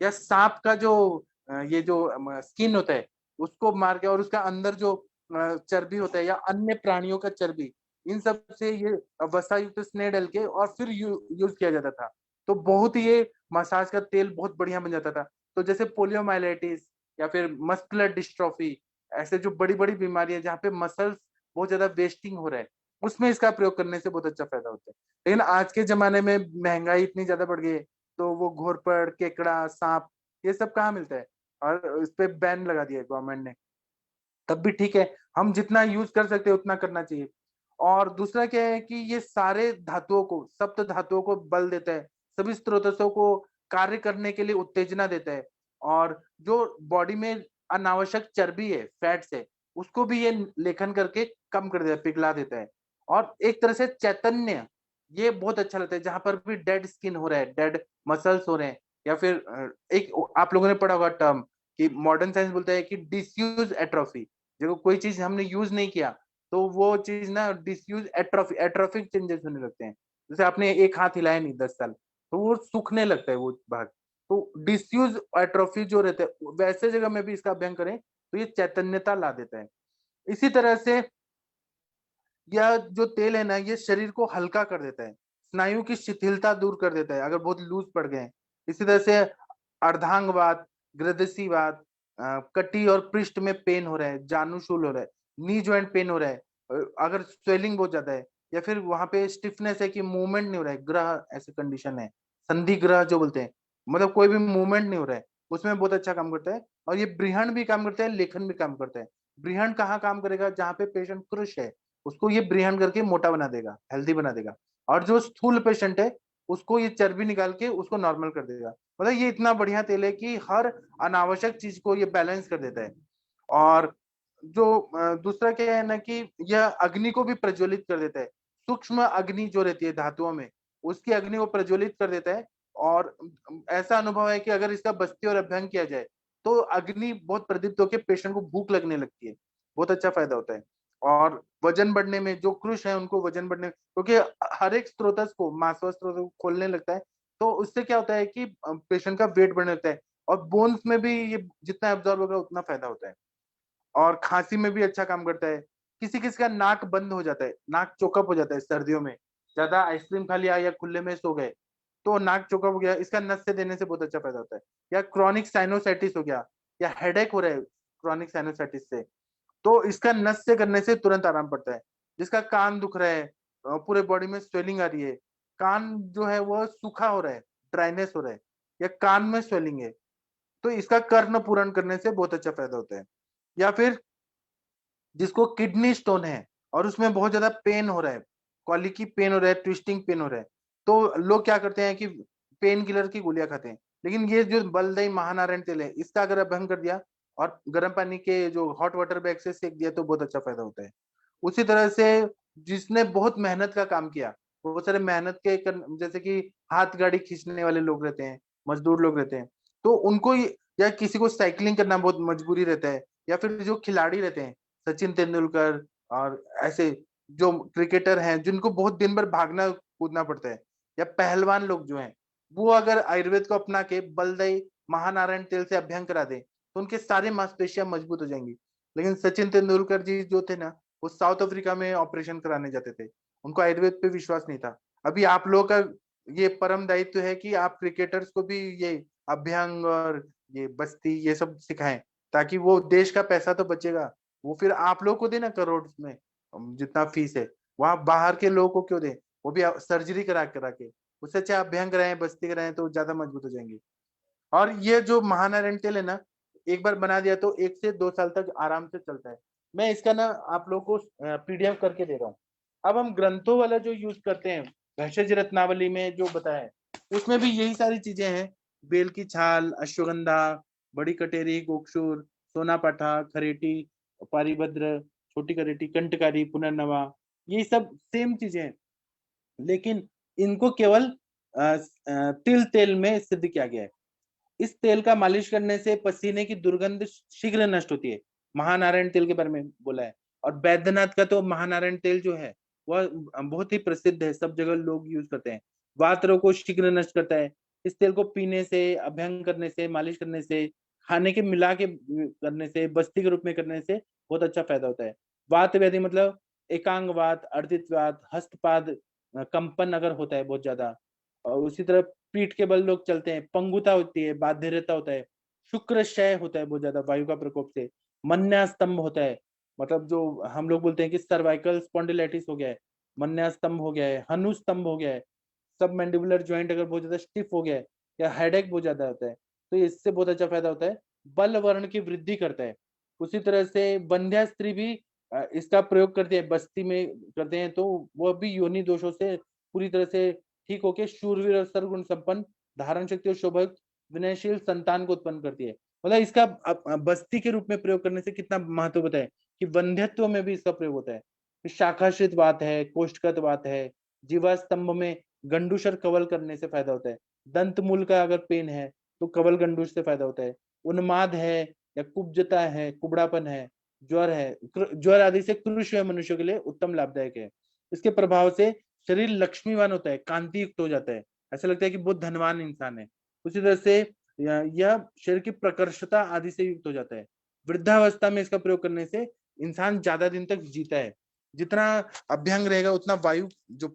या सांप का जो ये जो स्किन होता है उसको मार के, और उसका अंदर जो चर्बी होता है, या अन्य प्राणियों का चर्बी, इन सब से ये वसा युक्त स्नेह डल के और फिर यूज किया जाता था। तो बहुत ही ये मसाज का तेल बहुत बढ़िया बन जाता था। तो जैसे पोलियोमाइलाइटिस या फिर मस्कुलर डिस्ट्रॉफी, ऐसे जो बड़ी बड़ी बीमारी है जहाँ पे मसल्स बहुत ज्यादा वेस्टिंग हो रहा है, उसमें इसका प्रयोग करने से बहुत अच्छा फायदा होता है। लेकिन आज के जमाने में महंगाई इतनी ज्यादा बढ़ गई है, तो वो घोरपड़, केकड़ा, सांप, ये सब कहाँ मिलता है, और इस पे बैन लगा दिया है गवर्नमेंट ने। तब भी ठीक है, हम जितना यूज कर सकते हैं उतना करना चाहिए। और दूसरा क्या है कि ये सारे धातुओं को, सप्त धातुओं को बल देता है, सभी स्रोतों को कार्य करने के लिए उत्तेजना देता है, और जो बॉडी में अनावश्यक चर्बी है, फैट्स है, उसको भी ये लेखन करके कम कर देता है, पिघला देता है। और एक तरह से चैतन्य, ये बहुत अच्छा लगता है, जहां पर भी डेड स्किन हो रहा है, डेड मसल्स हो रहे हैं, या फिर एक आप लोगों ने पढ़ा होगा टर्म कि मॉडर्न साइंस बोलता है कि डिसयूज एट्रोफी, जो कोई चीज हमने यूज नहीं किया तो वो चीज ना डिसयूज एट्रोफी, एट्रोफिक चेंजेस होने लगते हैं। जैसे आपने एक हाथ हिलाया नहीं 10 साल, तो वो सूखने लगता है वो भाग। तो डिसयूज एट्रोफी जो रहता है, वैसे जगह में भी इसका अध्ययन करें तो ये चैतन्यता ला देता है। इसी तरह से यह जो तेल है ना, ये शरीर को हल्का कर देता है, स्नायु की शिथिलता दूर कर देता है अगर बहुत लूज पड़ गए हैं। इसी तरह से अर्धांगवात, ग्रदसीवात, कटी और पृष्ठ में पेन हो रहा है, जानुशूल हो रहा है, नी ज्वाइंट पेन हो रहा है, अगर स्वेलिंग बहुत ज्यादा है, या फिर वहां पे स्टिफनेस है कि मूवमेंट नहीं हो रहा है, ग्रह ऐसे कंडीशन है, संधि ग्रह जो बोलते हैं, मतलब कोई भी मूवमेंट नहीं हो रहा है, उसमें बहुत अच्छा काम करता है। और ये बृहण भी काम करता है, लेखन भी काम करता है। बृहण कहाँ काम करेगा, जहाँ पे पेशेंट कृश है, उसको ये बृहण करके मोटा बना देगा, हेल्दी बना देगा। और जो स्थूल पेशेंट है उसको ये चर्बी निकाल के उसको नॉर्मल कर देगा। मतलब ये इतना बढ़िया तेल है कि हर अनावश्यक चीज को ये बैलेंस कर देता है। और जो दूसरा क्या है ना कि यह अग्नि को भी प्रज्वलित कर देता है, सूक्ष्म अग्नि जो रहती है धातुओं में, उसकी अग्नि को प्रज्वलित कर देता है। और ऐसा अनुभव है कि अगर इसका बस्ती और अभ्यंग किया जाए तो अग्नि बहुत प्रदीप्त होकर पेशेंट को भूख लगने लगती है, बहुत अच्छा फायदा होता है। और वजन बढ़ने में, जो कृश है उनको वजन बढ़ने, क्योंकि हर एक स्त्रोतस को, मासव स्त्रोत को खोलने लगता है, तो उससे क्या होता है कि पेशेंट का वेट बढ़ने लगता है, और बोन्स में भी ये जितना एब्जॉर्ब होगा उतना फायदा होता है। और खांसी में भी अच्छा काम करता है। किसी किसी का नाक बंद हो जाता है, नाक चोकअप हो जाता है सर्दियों में, ज्यादा आइसक्रीम खा लिया या खुले में सो गए तो नाक चोकअप हो गया, इसका नस से देने से बहुत अच्छा फायदा होता है। या क्रॉनिक साइनोसाइटिस हो गया, या हेडेक हो रहा है क्रॉनिक साइनोसाइटिस से, तो इसका नस से करने से तुरंत आराम पड़ता है। जिसका कान दुख रहा है, पूरे बॉडी में स्वेलिंग आ रही है, कान जो है वो सूखा हो रहा है, ड्राइनेस हो रहा है, या कान में स्वेलिंग है, तो इसका कर्ण पूरण करने से बहुत अच्छा फायदा होता है। या फिर जिसको किडनी स्टोन है और उसमें बहुत ज्यादा पेन हो रहा है, कॉलिकी पेन हो रहा है, ट्विस्टिंग पेन हो रहा है, तो लोग क्या करते हैं कि पेन किलर की गोलियां खाते हैं। लेकिन ये जो बलदाई महानारायण तेल है, इसका अगर अभ्यंग कर दिया और गर्म पानी के जो हॉट वाटर बैग से सेक दिया तो बहुत अच्छा फायदा होता है। उसी तरह से जिसने बहुत मेहनत का काम किया, बहुत सारे मेहनत के जैसे कि हाथ गाड़ी खींचने वाले लोग रहते हैं, मजदूर लोग रहते हैं, तो उनको या किसी को साइकिलिंग करना बहुत मजबूरी रहता है, या फिर जो खिलाड़ी रहते हैं, सचिन तेंदुलकर और ऐसे जो क्रिकेटर हैं जिनको बहुत दिन भर भागना कूदना पड़ता है, या पहलवान लोग जो हैं, वो अगर आयुर्वेद को अपना के बलदाई महानारायण तेल से अभ्यंग करा दे तो उनके सारे मांसपेशियां मजबूत हो जाएंगी। लेकिन सचिन तेंदुलकर जी जो थे ना, वो साउथ अफ्रीका में ऑपरेशन कराने जाते थे, उनको आयुर्वेद पे विश्वास नहीं था। अभी आप लोगों का ये परम दायित्व है कि आप क्रिकेटर्स को भी ये अभ्यंग और ये बस्ती ये सब सिखाएं, ताकि वो देश का पैसा तो बचेगा, वो फिर आप लोग को देना करोड़ में, जितना फीस है वहां बाहर के लोगों को क्यों दे, वो भी सर्जरी करा करा के, उससे अच्छा अभ्यंग कराएं, बस्ती कराएं तो ज्यादा मजबूत हो जाएंगे। और ये जो महानारायण तेल है ना, एक बार बना दिया तो 1 से 2 साल तक आराम से चलता है। मैं इसका ना आप लोगों को पीडीएफ करके दे रहा हूँ। अब हम ग्रंथों वाला जो यूज करते हैं, भैषज रत्नावली में जो बताया है उसमें भी यही सारी चीजें हैं, बेल की छाल, अश्वगंधा, बड़ी कटेरी, गोक्षुर, सोनापाठा, खरेटी, पारिभद्र, छोटी करेटी, कंटकारी, पुनर्नवा, ये सब सेम चीजें हैं। लेकिन इनको केवल तिल तेल में सिद्ध किया गया है। इस तेल का मालिश करने से पसीने की दुर्गंध शीघ्र नष्ट होती है, महानारायण तेल के बारे में बोला है। और बैद्यनाथ का तो महानारायण तेल जो है वह बहुत ही प्रसिद्ध है, सब जगह लोग यूज करते हैं। वात रोग को शीघ्र नष्ट करता है। इस तेल को पीने से, अभ्यंग करने से, मालिश करने से, खाने के मिला के करने से, बस्ती के रूप में करने से बहुत अच्छा फायदा होता है। वात व्याधि मतलब एकांग वात, अर्धित वात, हस्तपाद कंपन अगर होता है बहुत ज्यादा, और उसी तरह पीठ के बल लोग चलते हैं, पंगुता होती है, बाध्यता होता है, शुक्र क्षय होता है बहुत ज्यादा वायु का प्रकोप से, मन्या स्तंभ होता है, मतलब जो हम लोग बोलते हैं कि सर्वाइकल स्पॉन्डिलाइटिस हो गया है, मन्या स्तंभ हो गया है, हनु स्तंभ हो गया है, सब मैंडिबुलर ज्वाइंट अगर बहुत ज्यादा स्टिफ हो गया है या हेडेक बहुत ज्यादा होता है, तो इससे बहुत अच्छा फायदा होता है। बल वर्ण की वृद्धि करता है। उसी तरह से बंध्या स्त्री भी इसका प्रयोग करती है, बस्ती में करते हैं, तो वो भी योनि दोषों से पूरी तरह से ठीक होके शूरवीर और सर्वगुण संपन्न, धारण शक्ति और शोभक विनयशील संतान को उत्पन्न करती है। मतलब इसका बस्ती के रूप में प्रयोग करने से कितना महत्व बताए कि वंध्यत्व में भी इसका प्रयोग होता है। शाखाश्रित वात है, कोष्ठगत वात है, जीवा स्तंभ में गंडूशर कवल करने से फायदा होता है। दंत मूल का अगर पेन है तो कवल गंडूश से फायदा होता है। उन्माद है या कुब्जता है, कुबड़ापन है, ज्वर है, ज्वर आदि से कृष मनुष्यों के लिए उत्तम लाभदायक है। इसके प्रभाव से शरीर लक्ष्मीवान होता है, कांति युक्त हो जाता है, ऐसा लगता है कि बहुत धनवान इंसान है। उसी तरह से यह शरीर की प्रकर्षता आदि से युक्त हो जाता है। वृद्धावस्था में इसका प्रयोग करने से इंसान ज्यादा दिन तक जीता है। जितना अभ्यंग रहेगा उतना वायु जो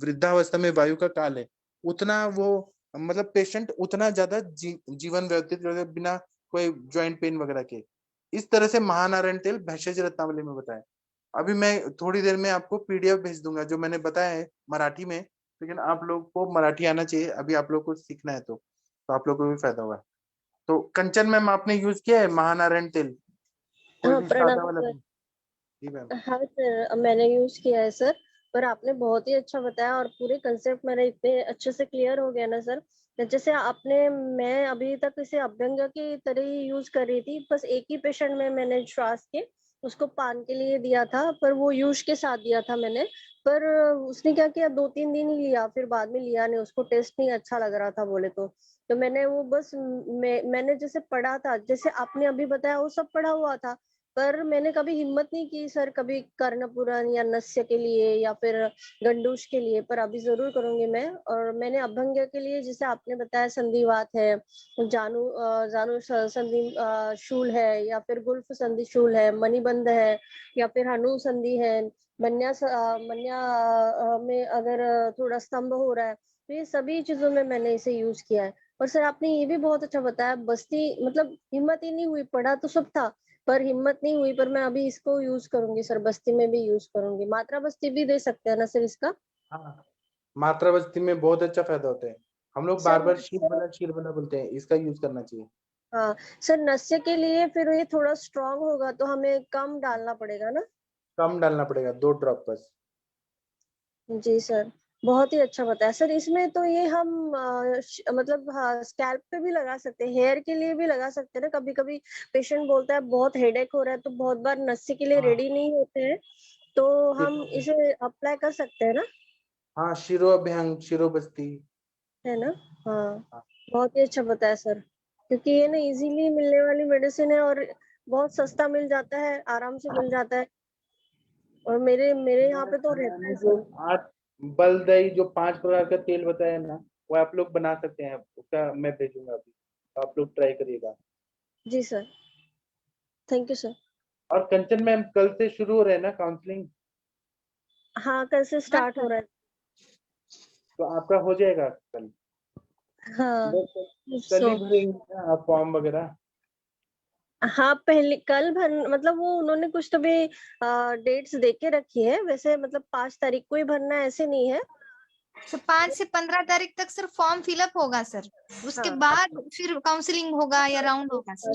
वृद्धावस्था में वायु का काल है, उतना वो मतलब पेशेंट उतना ज्यादा जीवन व्यतीत करते बिना कोई ज्वाइंट पेन वगैरह के। इस तरह से महानारायण तेल भेषज रत्नावली में बताया। अभी मैं थोड़ी देर में आपको पीडीएफ भेज दूंगा जो मैंने बताया है मराठी में, लेकिन आप लोग को मराठी आना चाहिए, अभी आप लोग को सीखना है तो आप लोग को भी फायदा होगा। तो कंचन मैम आपने यूज किया है महानारायण तेल? कोई हाँ भी प्रणाम सादा वाला सर। जी मैम। हाँ सर, मैंने यूज किया है सर। पर आपने बहुत ही अच्छा बताया और पूरे कंसेप्ट मेरे इतने अच्छे से क्लियर हो गया ना सर। जैसे आपने, मैं अभी तक इसे अभ्यंग की तरह ही यूज कर रही थी, बस एक ही पेशेंट में मैंने श्वास के उसको पान के लिए दिया था, पर वो यूज के साथ दिया था मैंने। पर उसने क्या किया, 2-3 दिन ही लिया, फिर बाद में लिया नहीं, उसको टेस्ट नहीं अच्छा लग रहा था बोले तो मैंने वो बस मैंने जैसे पढ़ा था, जैसे आपने अभी बताया वो सब पढ़ा हुआ था। पर मैंने कभी हिम्मत नहीं की सर, कभी कर्णपुरन या नस्य के लिए या फिर गंडूश के लिए, पर अभी जरूर करूंगी मैं। और मैंने अभंग के लिए जैसे आपने बताया संधिवात है, जानू संधि शूल है, या फिर गुल्फ संधि शूल है, मणिबंध है, या फिर हनु संधि है, मन्या में अगर थोड़ा स्तंभ हो रहा है, तो ये सभी चीजों में मैंने इसे यूज किया है। और सर आपने ये भी बहुत अच्छा बताया, बस्ती मतलब हिम्मत ही नहीं हुई, पढ़ा तो सब था पर हिम्मत नहीं हुई, पर मैं अभी इसको यूज करूंगी सर, बस्ती में भी यूज करूंगी। मात्रा बस्ती भी दे सकते हैं ना सर इसका? हाँ, मात्रा बस्ती में बहुत अच्छा फायदा होता है। हम लोग बार सर बार नस्य, शीर बना बोलते हैं, इसका यूज करना चाहिए। हाँ सर, नस्य के लिए फिर ये थोड़ा स्ट्रांग होगा तो हमें कम डालना पड़ेगा ना? कम डालना पड़ेगा, 2 ड्रॉप बस। जी सर, बहुत ही अच्छा बताया सर। इसमें तो ये हम मतलब हाँ, स्कैल्प पे भी लगा सकते हैं, हेयर के लिए भी लगा सकते हैं ना। कभी कभी पेशेंट बोलता है बहुत हेडेक हो रहा है, तो बहुत बार नस्य के लिए हाँ रेडी नहीं होते हैं, तो हम शिरो, इसे अप्लाई कर सकते हैं ना? हाँ शिरो अभ्यंग, शिरो बस्ती। है ना? हाँ, हाँ, बहुत ही अच्छा बताया सर, क्योंकि ये ना इजीली मिलने वाली मेडिसिन है और बहुत सस्ता मिल जाता है, आराम से मिल जाता है, और मेरे मेरे यहाँ पे तो रहता मैंने है जो सर। 8 बलदई जो 5 प्रकार का तेल बताया ना, वो आप लोग बना सकते हैं, उसका मैं भेजूंगा अभी, तो आप लोग ट्राई करिएगा। जी सर, थैंक यू सर। और कंचन मैम कल से शुरू हो रहे हैं ना काउंसलिंग? हाँ, कल से हाँ स्टार्ट हो सर। रहा है। तो आपका हो जाएगा कल? हाँ, मतलब कल सो ही भरेंगे ना आप फॉर्म वगैरह? हाँ, पहले कल भर मतलब वो उन्होंने कुछ तो भी डेट्स दे के रखी है वैसे, मतलब 5 तारीख को ही भरना है ऐसे नहीं है। तो 5 से 15 तारीख तक सर फॉर्म फिलअप होगा सर, उसके हाँ, बाद फिर काउंसलिंग होगा या राउंड होगा सर।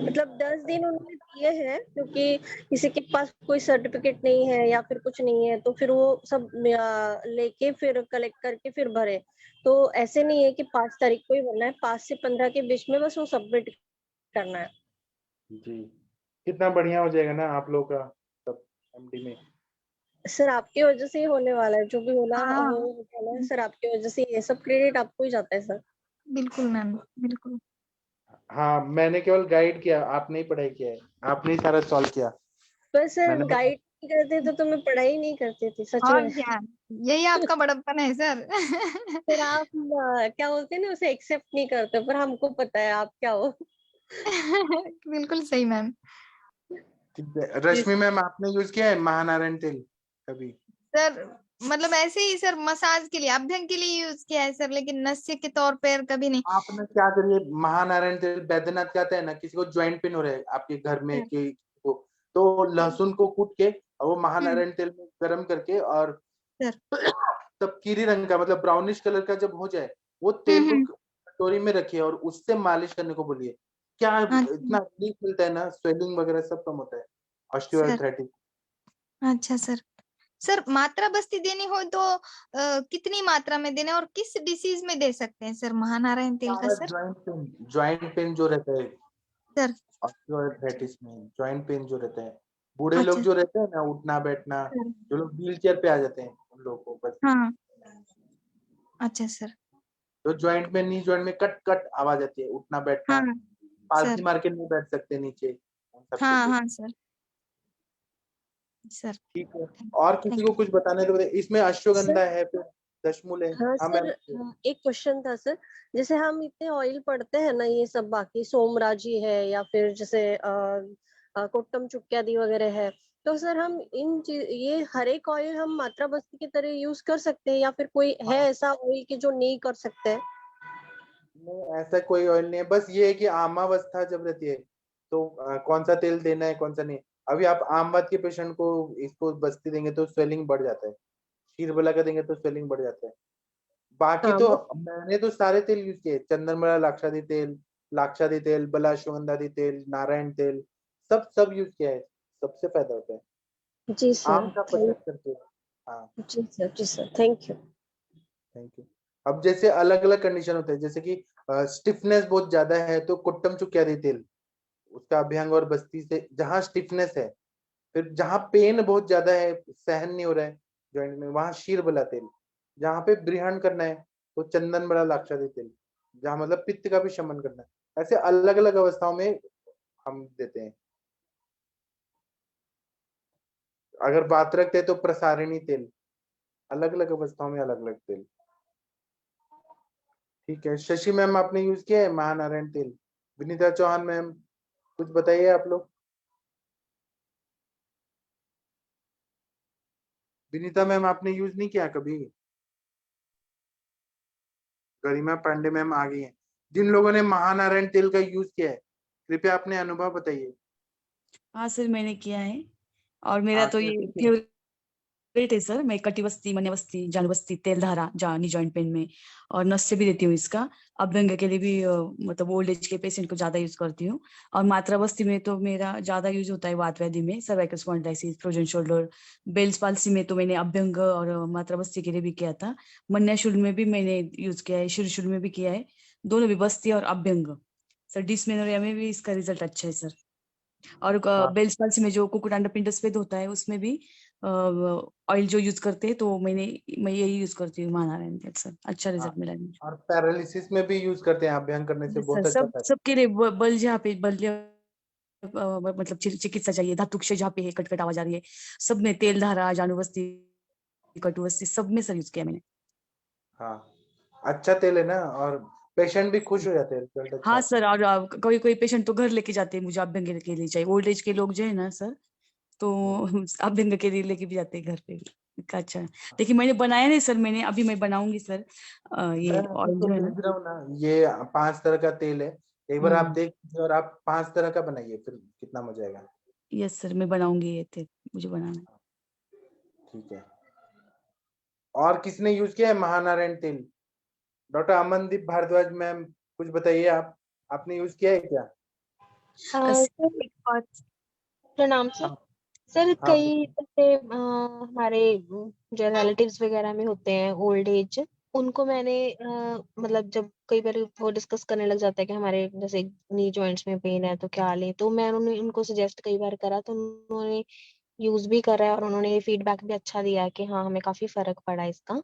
मतलब 10 दिन उन्होंने दिए हैं, क्योंकि किसी के पास कोई सर्टिफिकेट नहीं है या फिर कुछ नहीं है, तो फिर वो सब लेके फिर कलेक्ट करके फिर भरे। तो ऐसे नहीं है कि 5 तारीख को ही भरना है, 5 से 15 के बीच में बस वो सबमिट करना है। जी, कितना बढ़िया हो जाएगा ना आप लोग का सब एमडी में। सर आपकी वजह से ही होने वाला है, जो भी होना हाँ, हो वाला है सर, आपकी वजह से ये सब क्रेडिट आपको ही जाता है सर। बिल्कुल मैम, बिल्कुल। हाँ मैंने केवल गाइड किया, आपने ही पढ़ाई किया है, आपने ही सारा सॉल्व किया। पर सर मैंने बस गाइड नहीं करते तो मैं पढ़ाई नहीं करती थी सच और में। क्या, यही आपका बड़प्पन है सर। फिर आप क्या बोलते हैं ना, उसे एक्सेप्ट नहीं करते, पर हमको पता है आप क्या हो। बिल्कुल सही मैम। ठीक है, रश्मि मैम आपने यूज किया है महानारायण तेल कभी? सर मतलब ऐसे ही सर, मसाज के लिए, अभ्यंग के लिए यूज किया है सर, लेकिन नस्य के तौर पर कभी नहीं। आपने क्या करिए, महानारायण तेल बैद्यनाथ कहते हैं ना, किसी को ज्वाइंट पेन हो रहा है आपके घर में सर, कि को, तो लहसुन को कूट के और वो महानारायण तेल में गरम करके और सर। तब कीरी रंग का मतलब ब्राउनिश कलर का जब हो जाए, वो तेल को हम्म। कटोरी में रखिए और उससे मालिश करने को बोलिए। क्या अच्छा इतना रिलीफ मिलता है ना, स्वेलिंग वगैरह सब कम होता है, सर। ऑस्टियोआर्थराइटिस। अच्छा सर। सर मात्रा बस्ती देनी हो तो कितनी मात्रा में देना है और किस डिसीज में दे सकते हैं सर महानारायण तेल का सर? ज्वाइंट पेन जो रहता है सर। ऑस्टियोआर्थराइटिस में, ज्वाइंट पेन जो रहता है, बूढ़े लोग अच्छा जो रहते हैं ना, उठना बैठना, सर। जो लोग व्हील चेयर पे आ जाते हैं उन लोगों को बस। हाँ। अच्छा सर। जो ज्वाइंट में, नी ज्वाइंट में कट कट आवाज आती है, उठना बैठना, हाँ पालथी सर। मार के नहीं बैठ सकते नीचे, उन सबके हाँ लिए। हाँ सर। सर ठीक है, और किसी थैंक को कुछ बताने तो बताइए। इसमें सर अश्वगंधा है, फिर दशमूल है। हाँ हाँ सर, मैम। एक क्वेश्चन था सर। जैसे हम इतने ऑयल पढ़ते हैं ना, ये सब बाकी सोमराजी है या फिर जैसे कोट्टम चुक्क्यादी वगैरह है, तो सर हम ये हर एक ऑयल हम मात्रा बस्ती की तरह यूज कर सकते हैं या फिर कोई है हाँ, ऐसा ऑयल कि जो नहीं कर सकते हैं? नहीं ऐसा कोई ऑयल नहीं है, बस ये है कि आमावस्था जब रहती है तो कौन सा तेल देना है कौन सा नहीं। अभी आप आमवात के पेशेंट को इसको बस्ती देंगे तो स्वेलिंग बढ़ जाता है, क्षीरबला का देंगे तो स्वेलिंग बढ़ जाता है। बाकी हाँ तो वो मैंने तो सारे तेल यूज किए, चंदनबड़ा लाक्षादी तेल, बला अश्वगंधादी तेल, नारायण तेल, सब सब यूज किया है, सबसे फायदा होता है। जी सर आम का थैंक। पचक करके। हाँ, जी sir thank you. Thank you. अब जैसे अलग अलग कंडीशन होते हैं, जैसे कि स्टिफनेस बहुत ज्यादा है तो कुट्टम चुक्यादी तेल, उसका अभ्यंग और बस्ती से जहाँ स्टिफनेस है, फिर जहाँ पेन बहुत ज्यादा है, सहन नहीं हो रहा है जॉइंट में, वहां शीरबला तेल। जहाँ पे ब्रिहण करना है तो चंदन बड़ा लाक्षादी तेल, जहाँ मतलब पित्त का भी शमन करना है। ऐसे अलग अलग अवस्थाओं में हम देते हैं। अगर बात रखते हैं तो प्रसारिणी तेल, अलग अलग अवस्थाओं में अलग अलग तेल। ठीक है, शशि मैम आपने यूज किया है महानारायण तेल? विनीता चौहान मैम कुछ बताइए आप लोग। विनीता मैम आपने यूज नहीं किया कभी? गरिमा पांडे मैम आ गई हैं। जिन लोगों ने महानारायण तेल का यूज किया है कृपया अपने अनुभव बताइए। हाँ सर, मैंने किया है और मेरा हाँ, तो कैसे ये किया? फेवरेट है सर। मैं कटिबस्ती, मन्यवस्ती, जानुबस्ती, तेलधारा, जानी जॉइंट पेन में और नस्य भी देती हूँ इसका। अभ्यंग के लिए भी मतलब ओल्ड एज के पेशेंट को ज्यादा यूज करती हूँ। और मात्रावस्थी में तो मेरा ज्यादा यूज होता है वात व्याधि में, cervical spondylosis, frozen shoulder, Bell's palsy में तो मैंने अभ्यंग और मात्रावस्थी के लिए भी किया था। मन्याशूल में भी मैंने यूज किया है, शिरशूल में भी किया है, दोनों भी बस्ती और अभ्यंग। सर डिस्मेनोरिया में भी इसका रिजल्ट अच्छा है सर। और हाँ, बेल्स पल्स में जो कुकुटांडा पिंड स्वेद होता है उसमें भी ऑयल जो यूज करते हैं, तो मैं यही यूज करती हूँ महानारायण तेल सर, अच्छा हाँ, रिजल्ट मिला है मुझे। और पैरालिसिस में भी यूज करते हैं, अभ्यंग करने से Yes, सर, बहुत अच्छा सब फायदा। सबके लिए बल जहाँ पे मतलब चिकित्सा चाहिए, धातुक्षय जहाँ पे है, कटकट आवाज आ रही है, सब में तेल धारा, जानुबस्ती, कटुबस्ती, सब में सर यूज किया मैंने। हाँ, अच्छा तेल है ना, और पेशेंट भी खुश हो जाते हैं, रिजल्ट अच्छा हाँ आता सर, और कोई कोई पेशेंट तो घर लेके जाते हैं, मुझे अभ्यंग के लिए चाहिए, ओल्ड एज के लोग जो है ना सर, तो है। अभ्यंग के लिए लेके भी जाते हैं घर पे। अच्छा, देखिए मैंने बनाया नहीं सर, अभी मैं बनाऊंगी सर। मैं ये ऑयल आपको जो है ना। भेज रहा हूँ ना, ये 5 तरह का तेल है, एक बार आप हम्म। देख लीजिए और आप 5 तरह का बनाइए, फिर कितना मजा आएगा। यस सर, मैं बनाऊंगी ये थे, मुझे बनाना है। ठीक है, और किसने यूज किया है महानारायण तेल? डॉक्टर अमनदीप भारद्वाज मैम कुछ बताइए, आप आपने यूज किया है क्या? सर एक बात। प्रणाम सर। हाँ, सर हाँ, कई जैसे हमारे जो रिलेटिव्स वगैरह में होते हैं ओल्ड एज, उनको मैंने मतलब जब कई बार वो डिस्कस करने लग जाता है कि हमारे जैसे नी जॉइंट्स में पेन है तो क्या लें, तो मैं उनको सजेस्ट कई बार करा तो उन्होंने यूज भी करा है और उन्होंने फीडबैक भी अच्छा दिया है कि हाँ हमें काफी फर्क पड़ा है इसका।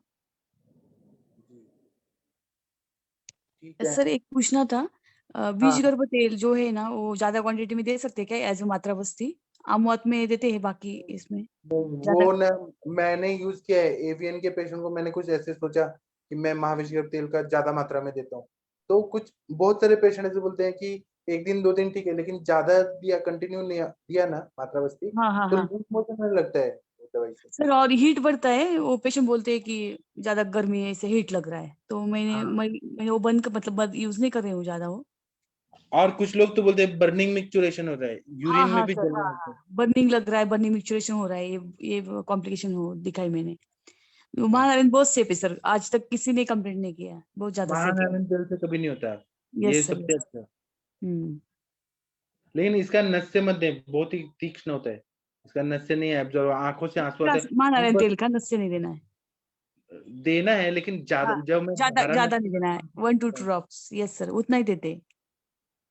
ठीक है। सर एक पूछना था, हाँ, बीज गर्भ तेल जो है ना, वो ज्यादा क्वांटिटी में दे सकते हैं क्या एज ए मात्रा बस्ती अमवात में देते हैं, बाकी इसमें ज्यादा वो ना मैंने यूज किया है एवियन के पेशेंट को। मैंने कुछ ऐसे सोचा कि मैं महाविष्णु तेल का ज्यादा मात्रा में देता हूँ, तो कुछ बहुत सारे पेशेंट ऐसे बोलते हैं कि एक दिन 2 दिन ठीक है, लेकिन ज्यादा दिया कंटिन्यू नहीं दिया ना मात्रा बस्ती, हाँ हाँ तो हाँ लूज मोशन होने लगता है वो दवाई से। सर। और हीट बढ़ता है, वो पेशेंट बोलते हैं कि ज्यादा गर्मी है, इससे हीट लग रहा है, तो मैंने वो बंद मतलब यूज नहीं कर रही हूँ ज्यादा वो। और कुछ लोग तो बोलते हैं बर्निंग मिक्सचुरेशन हो रहा है, हाँ यूरिन में हाँ भी सर, जलने हाँ लगता है। हाँ बर्निंग लग रहा है, बर्निंग मिक्सचुरेशन हो रहा है, ये कॉम्प्लिकेशन हो दिखाई मैंने। महानारायण बहुत सेफ है सर, आज तक किसी ने कंप्लेंट नहीं किया, बहुत ज्यादा सेफ है। महानारायण तेल से कभी नहीं होता, ये यस सर, सबसे यस। अच्छा है। हम्म। लेकिन इसका नस्य मत दे, बहुत ही तीक्ष्ण होता है, इसका नस्य नहीं है एब्जॉर्ब, आंखों से आंसू आते हैं महानारायण उनको तेल का नस्य नहीं देना है। देना है, लेकिन ज्यादा हाँ, जब मैं ज्यादा धारा ज्यादा नहीं नस्य देना है, 1-2 ड्रॉप्स, यस सर, उतना ही देते।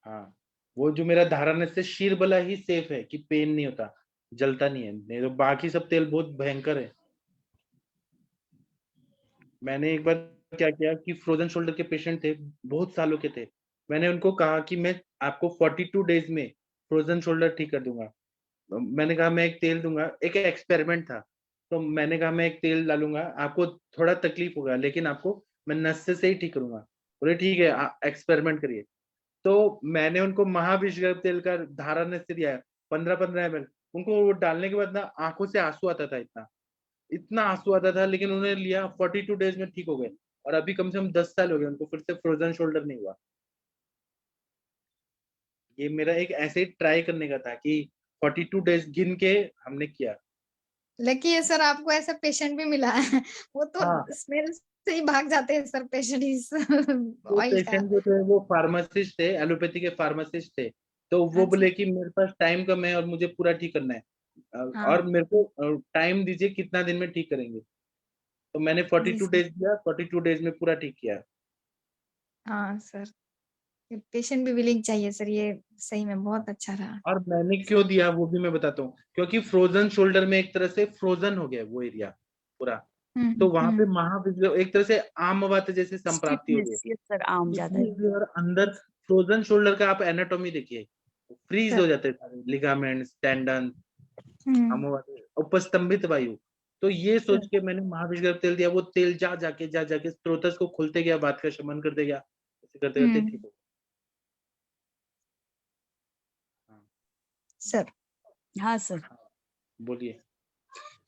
हाँ, वो जो मेरा धारा नस्य शीर बला ही सेफ है कि पेन नहीं होता, जलता नहीं है, नहीं तो बाकी सब तेल बहुत भयंकर है। मैंने एक बार क्या किया कि फ्रोजन शोल्डर के पेशेंट थे, बहुत सालों के थे, मैंने उनको कहा कि मैं आपको 42 डेज में फ्रोजन शोल्डर ठीक कर दूंगा। मैंने कहा मैं एक तेल दूंगा, एक एक्सपेरिमेंट था, तो मैंने कहा मैं एक तेल डालूंगा, आपको थोड़ा तकलीफ होगा लेकिन आपको मैं नस्य से ही ठीक करूंगा। बोले ठीक है, एक्सपेरिमेंट करिए। तो मैंने उनको महाविष्णु तेल का धारा नस्य दिया है 15-15 ml। उनको वो डालने के बाद ना आंखों से आंसू आता था, इतना इतना आंसू आता था, लेकिन उन्होंने लिया, 42 डेज में ठीक हो गए। और अभी कम से कम 10 साल हो गए उनको फिर से फ्रोजन शोल्डर नहीं हुआ। ये मेरा एक ऐसे ही ट्राई करने का था कि 42 डेज गिन के हमने किया। लकी है सर, आपको ऐसा पेशेंट भी मिला है। वो तो हाँ, स्मेल से ही भाग जाते हैं सर पेशेंट इस वो ऑयल का। पेशेंट जो थे वो फार्मासिस्ट थे, एलोपैथी के फार्मासिस्ट थे, तो वो अच्छा। बोले कि मेरे पास टाइम कम है और मुझे पूरा ठीक करना है, हाँ और मेरे को टाइम दीजिए कितना दिन में ठीक करेंगे। तो मैंने जी 42 सर। डेज दिया, 42 डेज में पूरा ठीक किया। हाँ सर, पेशेंट भी विलिंग चाहिए सर, ये सही में बहुत अच्छा रहा। और मैंने क्यों दिया वो भी मैं बताता हूँ, क्योंकि फ्रोजन शोल्डर में एक तरह से फ्रोजन हो गया वो एरिया पूरा, तो वहां पे महाविद्यालय एक तरह से आमवात जैसे संप्राप्ति हो रही है, स्टिफनेस, यस सर, आम ज्यादा है। इसलिए। और अंदर फ्रोजन शोल्डर का आप एनाटॉमी देखिए, फ्रीज सर। हो जाते हैं सारे लिगामेंट्स, टेंडन, हम्म। अमोवात, उपस्तंभित वायु। तो ये सर। सोच के मैंने महाविष्णु तेल दिया, वो तेल जा जाके स्त्रोतस को खुलते गया, बात का शमन करते गया, ऐसे करते करते ठीक हो गया। सर। हाँ सर। हाँ, बोलिए।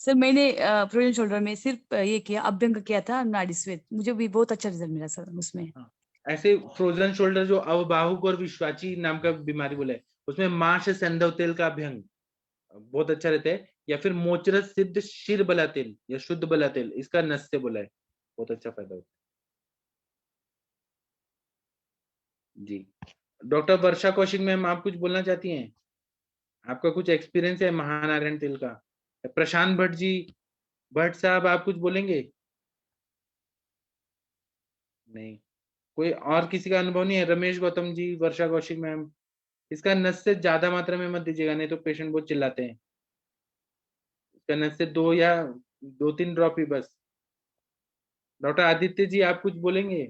सर मैंने फ्रोजन शोल्डर में सिर्फ ये किया, अभ्यंग किया था, नाड़ी स्वेद, मुझे भी बहुत अच्छा रिजल्ट मिला सर उसमें। हाँ, ऐसे फ्रोजन शोल्डर जो अवबाहुक और विश्वाची नाम का बीमारी बोले, उसमें माश सेंधव तेल का अभ्यंग बहुत अच्छा रहता है, या फिर मोचरस सिद्ध शिर बला तेल या शुद्ध बला तेल, इसका नस्य बोला है, बहुत अच्छा फायदा होता है जी। डॉक्टर वर्षा कौशिक मैम, आप कुछ बोलना चाहती हैं? आपका कुछ एक्सपीरियंस है महानारायण तेल का? प्रशांत भट्ट जी, भट्ट साहब, आप कुछ बोलेंगे? नहीं, कोई और किसी का अनुभव नहीं है? रमेश गौतम जी, वर्षा कौशिक मैम, इसका नस्य ज्यादा मात्रा में मत दीजिएगा, नहीं तो पेशेंट बहुत चिल्लाते हैं। इसका नस्य 2 या 2-3 ड्रॉप ही बस। डॉक्टर आदित्य जी, आप कुछ बोलेंगे?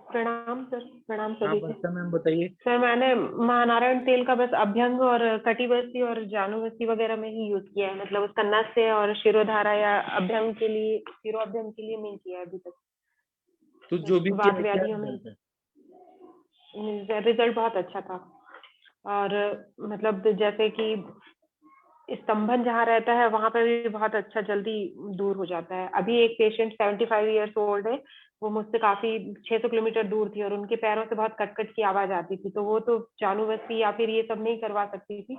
प्रणाम सर, प्रणाम हाँ, सभी को। वर्षा मैम बताइए। सर मैंने महानारायण तेल का बस अभ्यंग और कटिबस्ती और जानुबस्ती वगैरह में ही यूज किया है, मतलब उसका नस्य और शिरोधारा या अभ्यंग के लिए, शिरोअभ्यंग के लिए नहीं किया है अभी तक। तो जो भी वात किया है, क्या व्याधियों में रिजल्ट है? रिजल्ट बहुत अच्छा था। और मतलब जैसे कि स्तंभन जहाँ रहता है वहां पे भी बहुत अच्छा जल्दी दूर हो जाता है। अभी एक पेशेंट 75 ईयर्स ओल्ड है, वो मुझसे काफी 600 किलोमीटर दूर थी और उनके पैरों से बहुत कट की आवाज आती थी, तो वो तो जानुबस्ती या फिर ये सब नहीं करवा सकती थी।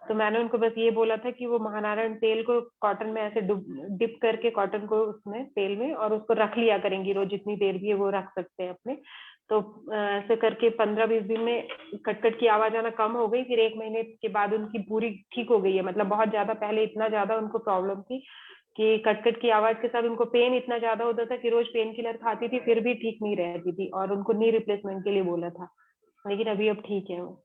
तो मैंने उनको बस ये बोला था कि वो महानारायण तेल को कॉटन में ऐसे डिप करके कॉटन को उसमें तेल में, और उसको रख लिया करेंगी रोज, जितनी देर भी है वो रख सकते हैं अपने। तो ऐसे करके 15-20 दिन में कटकट की आवाज आना कम हो गई। फिर 1 महीने के बाद उनकी पूरी ठीक हो गई है, मतलब बहुत ज्यादा, पहले इतना ज्यादा उनको प्रॉब्लम थी कि कटकट की आवाज के साथ उनको पेन इतना ज्यादा होता था कि रोज पेन किलर खाती थी, फिर भी ठीक नहीं रहती थी, और उनको नी रिप्लेसमेंट के लिए बोला था, लेकिन अभी अब ठीक है वो।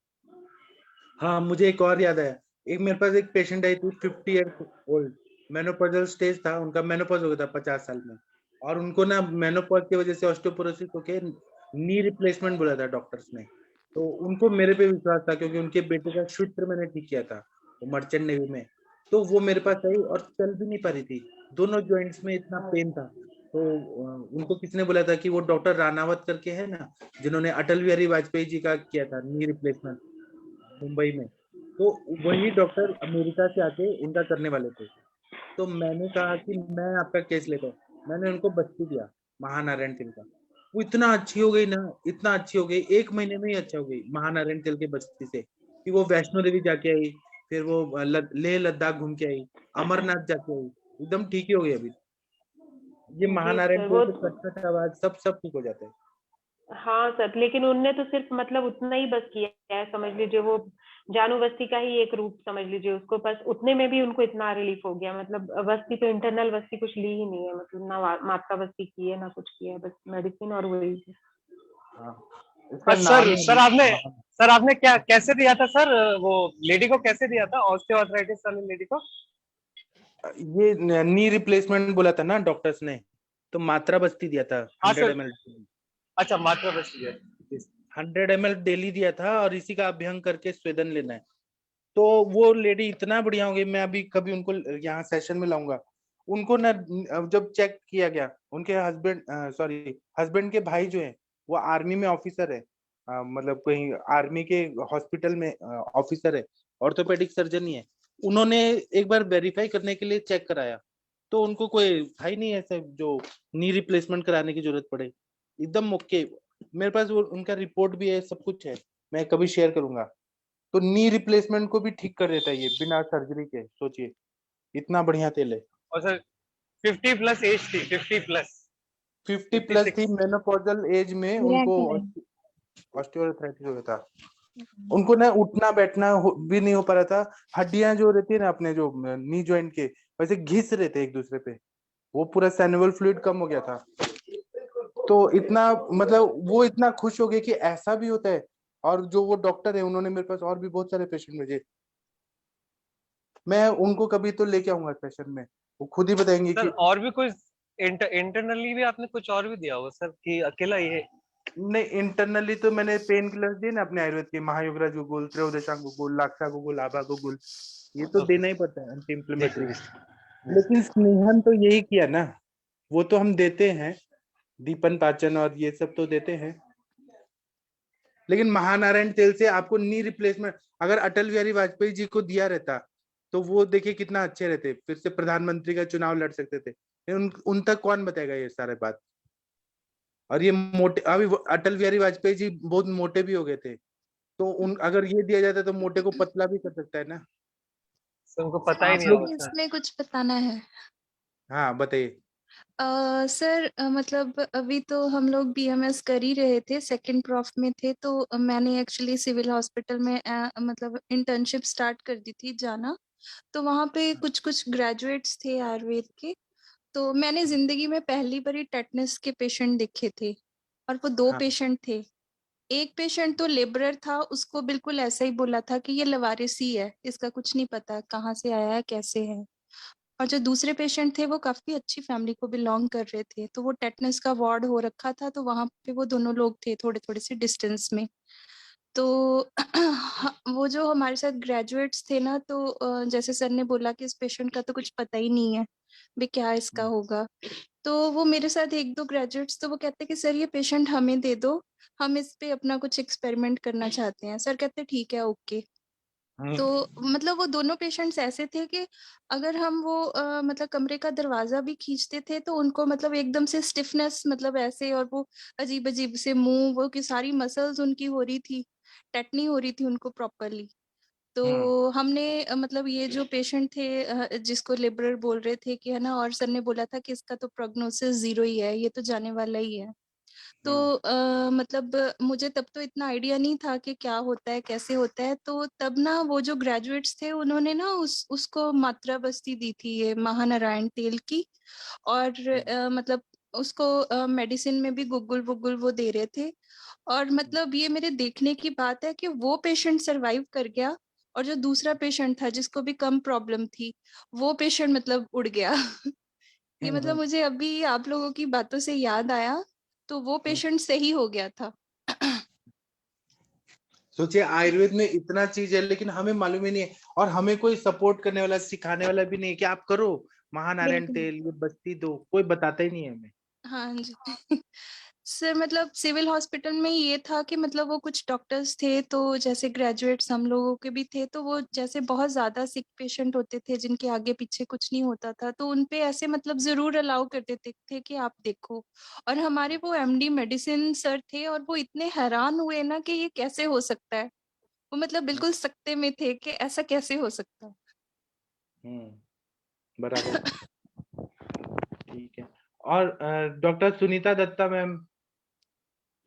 हाँ, मुझे एक और याद आया, एक मेरे पास एक पेशेंट आई थी 50 ईयर्स ओल्ड, मेनोपॉजल स्टेज था उनका, मेनोपॉज हो गया था 50 साल में, और उनको ना मेनोपॉज की वजह से ऑस्टियोपोरोसिस होके नी रिप्लेसमेंट बोला था डॉक्टर्स ने। तो उनको मेरे पे विश्वास था क्योंकि उनके बेटे का सूत्र मैंने ठीक किया था, मर्चेंट नेवी में। तो वो मेरे पास आई और चल भी नहीं पा रही थी, दोनों जॉइंट्स में इतना पेन था। तो उनको किसने बोला था कि वो डॉक्टर रानावत करके है ना, जिन्होंने अटल बिहारी वाजपेयी जी का किया था नी रिप्लेसमेंट मुंबई में, तो वही डॉक्टर अमेरिका से आके उनका करने वाले थे। तो मैंने कहा कि मैं आपका केस लेता हूँ, मैंने उनको बस्ती दिया महानारायण तेल का। वो इतना अच्छी हो गई ना, इतना अच्छी हो गई, 1 महीने में ही अच्छा हो गई महानारायण तेल के बस्ती से, कि वो वैष्णो देवी जाके आई, फिर वो लेह लद्दाख घूम के आई, अमरनाथ जाके आई, एकदम ठीक ही हो गई अभी। ये जी महानारायण सर, तेल वो से कटकट आवाज सब ठीक हो जाता है। हाँ सर, लेकिन उनने तो सिर्फ मतलब उतना ही बस किया है, समझ लीजिए वो जानू बस्ती का ही एक रूप समझ लीजिए उसको, बस उतने में भी उनको इतना रिलीफ हो गया। मतलब बस्ती तो इंटरनल बस्ती कुछ ली ही नहीं है, मतलब ना मात्रा बस्ती की है ना कुछ किया है, बस मेडिसिन और वही। हाँ, इसका नाम सर है सर आपने महा- सर आपने क्या कैसे दिया था सर, वो लेडी को कैसे दिया था, ऑस्टियोआर्थराइटिस वाली लेडी को? ये नी रिप्लेसमेंट बोला था ना डॉक्टर्स ने, तो मात्रा बस्ती दिया था हाँ 100 सर, ml। अच्छा मात्रा बस दिया। 100 ml डेली दिया था, और इसी का अभ्यंग करके स्वेदन लेना है। तो वो लेडी इतना बढ़िया हो गई, मैं अभी कभी उनको यहाँ सेशन में लाऊंगा। उनको ना जब चेक किया गया, उनके हस्बैंड के भाई जो है वो आर्मी में ऑफिसर है, मतलब कहीं आर्मी के हॉस्पिटल में ऑफिसर है, ऑर्थोपेडिक सर्जन ही है। उन्होंने एक बार वेरीफाई करने के लिए चेक कराया, तो उनको कोई था ही नहीं ऐसे जो नी रिप्लेसमेंट कराने की जरूरत पड़े, एकदम ओके। मेरे पास वो उनका रिपोर्ट भी है, सब कुछ है, मैं कभी शेयर करूंगा। तो नी रिप्लेसमेंट को भी ठीक कर देता है ये बिना सर्जरी के, सोचिए इतना बढ़िया तेल है। और सर 50 प्लस एज थी, 50 प्लस 50 प्लस थी, 56। मेनोपॉजल एज में उनको Miraculous. ऑस्टियोआर्थराइटिस हो गया था। उनको ना उठना बैठना भी नहीं हो पा रहा था, हड्डियां जो रहती है ना अपने जो नी जॉइंट के, वैसे घिस रहे थे एक दूसरे पे, वो पूरा सैनुअल फ्लूइड कम हो गया था। तो इतना मतलब वो इतना खुश हो गए कि ऐसा भी होता है। और जो वो डॉक्टर है उन्होंने मेरे पास और भी बहुत सारे पेशेंट भेजे, मैं उनको कभी तो लेके आऊंगा सेशन में, वो खुद ही बताएंगे सर कि और भी कुछ इंटरनली भी आपने कुछ और भी दिया होगा सर, कि अकेला ये? नहीं, इंटरनली तो मैंने पेन किलर दिए ना अपने आयुर्वेद के, महायोगराज गुगुल, त्रयोदशांग गुगुल, लाक्षा गुगुल, आभा गुगुल, ये तो देना ही पड़ता है एंटी इंफ्लेमेटरी। लेकिन स्नेहन तो यही किया ना, वो तो हम देते हैं, दीपन पाचन और ये सब तो देते हैं। लेकिन महानारायण तेल से आपको नी रिप्लेसमेंट, अगर अटल बिहारी वाजपेयी जी को दिया रहता तो वो देखिए कितना अच्छे रहते, फिर से प्रधानमंत्री का चुनाव लड़ सकते थे। उन तक कौन बताएगा ये सारे बात। और ये मोटे, अभी अटल बिहारी वाजपेयी जी बहुत मोटे भी हो गए थे, तो उन अगर ये दिया जाता तो मोटे को पतला भी कर सकता है ना। सर उनको पता ही आप नहीं लोग, होगा सर। इसमें कुछ बताना है। हाँ बताइए। सर मतलब अभी तो हम लोग बीएमएस कर ही रहे थे, सेकंड प्रॉफ में थे, तो मैंने एक्चुअली सिविल हॉस्पिटल में मतलब इंटर्नशिप स्टार्ट कर दी थी जाना। तो वहाँ पे कुछ कुछ ग्रेजुएट्स थे आयुर्वेद के, तो मैंने जिंदगी में पहली बार ही टेटनस के पेशेंट देखे थे, और वो 2 हाँ पेशेंट थे। एक पेशेंट तो लेबरर था, उसको बिल्कुल ऐसा ही बोला था कि ये लवारिसी है, इसका कुछ नहीं पता कहाँ से आया है कैसे है। और जो दूसरे पेशेंट थे वो काफी अच्छी फैमिली को बिलोंग कर रहे थे, तो वो टेटनस का वार्ड हो रखा था, तो वहां पे वो दोनों लोग थे थोड़े थोड़े से डिस्टेंस में। तो वो जो हमारे साथ ग्रेजुएट्स थे ना, तो जैसे सर ने बोला कि इस पेशेंट का तो कुछ पता ही नहीं है भी क्या इसका होगा। तो वो मेरे साथ 1-2 ग्रेजुएट्स, तो वो कहते कि सर ये पेशेंट हमें दे दो, हम इस पे अपना कुछ एक्सपेरिमेंट करना चाहते हैं। सर कहते ठीक है ओके। तो मतलब वो दोनों पेशेंट्स ऐसे थे कि अगर हम वो मतलब कमरे का दरवाजा भी खींचते थे तो उनको मतलब एकदम से स्टिफनेस, मतलब ऐसे, और वो अजीब अजीब से मुंह, वो की सारी मसल्स उनकी हो रही थी, टेटनी हो रही थी उनको प्रॉपरली। तो हमने मतलब ये जो पेशेंट थे जिसको लिबरल बोल रहे थे कि है ना, और सर ने बोला था कि इसका तो प्रोग्नोसिस 0 ही है, ये तो जाने वाला ही है। तो मतलब मुझे तब तो इतना आइडिया नहीं था कि क्या होता है कैसे होता है। तो तब ना वो जो ग्रेजुएट्स थे उन्होंने ना उसको मात्रा बस्ती दी थी ये महानारायण तेल की, और मतलब उसको मेडिसिन में भी गुगुल वुगुल वो दे रहे थे। और मतलब ये मेरे देखने की बात है कि वो पेशेंट सरवाइव कर गया, और जो दूसरा पेशेंट था जिसको भी कम प्रॉब्लम थी, वो पेशेंट मतलब उड़ गया। ये मतलब मुझे अभी आप लोगों की बातों से याद आया, तो वो पेशेंट सही हो गया था। सोचिए आयुर्वेद में इतना चीज है लेकिन हमें मालूम ही नहीं है, और हमें कोई सपोर्ट करने वाला, सिखाने वाला भी नहीं है कि आप करो महानारायण बिल्कुल। तेल, ये बत्ती दो, कोई बताता ही नहीं है हमें। हाँ जी। सर मतलब सिविल हॉस्पिटल में ये था कि मतलब वो कुछ डॉक्टर्स थे तो जैसे ग्रेजुएट्स हम लोगों के भी थे, तो वो जैसे बहुत ज्यादा सिक पेशेंट होते थे जिनके आगे पीछे कुछ नहीं होता था, तो उनपे ऐसे मतलब जरूर अलाउ कर देते थे कि आप देखो। और हमारे वो एमडी मेडिसिन सर थे और वो इतने हैरान हुए ना कि ये कैसे हो सकता है। वो मतलब बिल्कुल सकते में थे कि ऐसा कैसे हो सकता है। बराबर। ठीक है। और doctor Sunita Datta ma'am,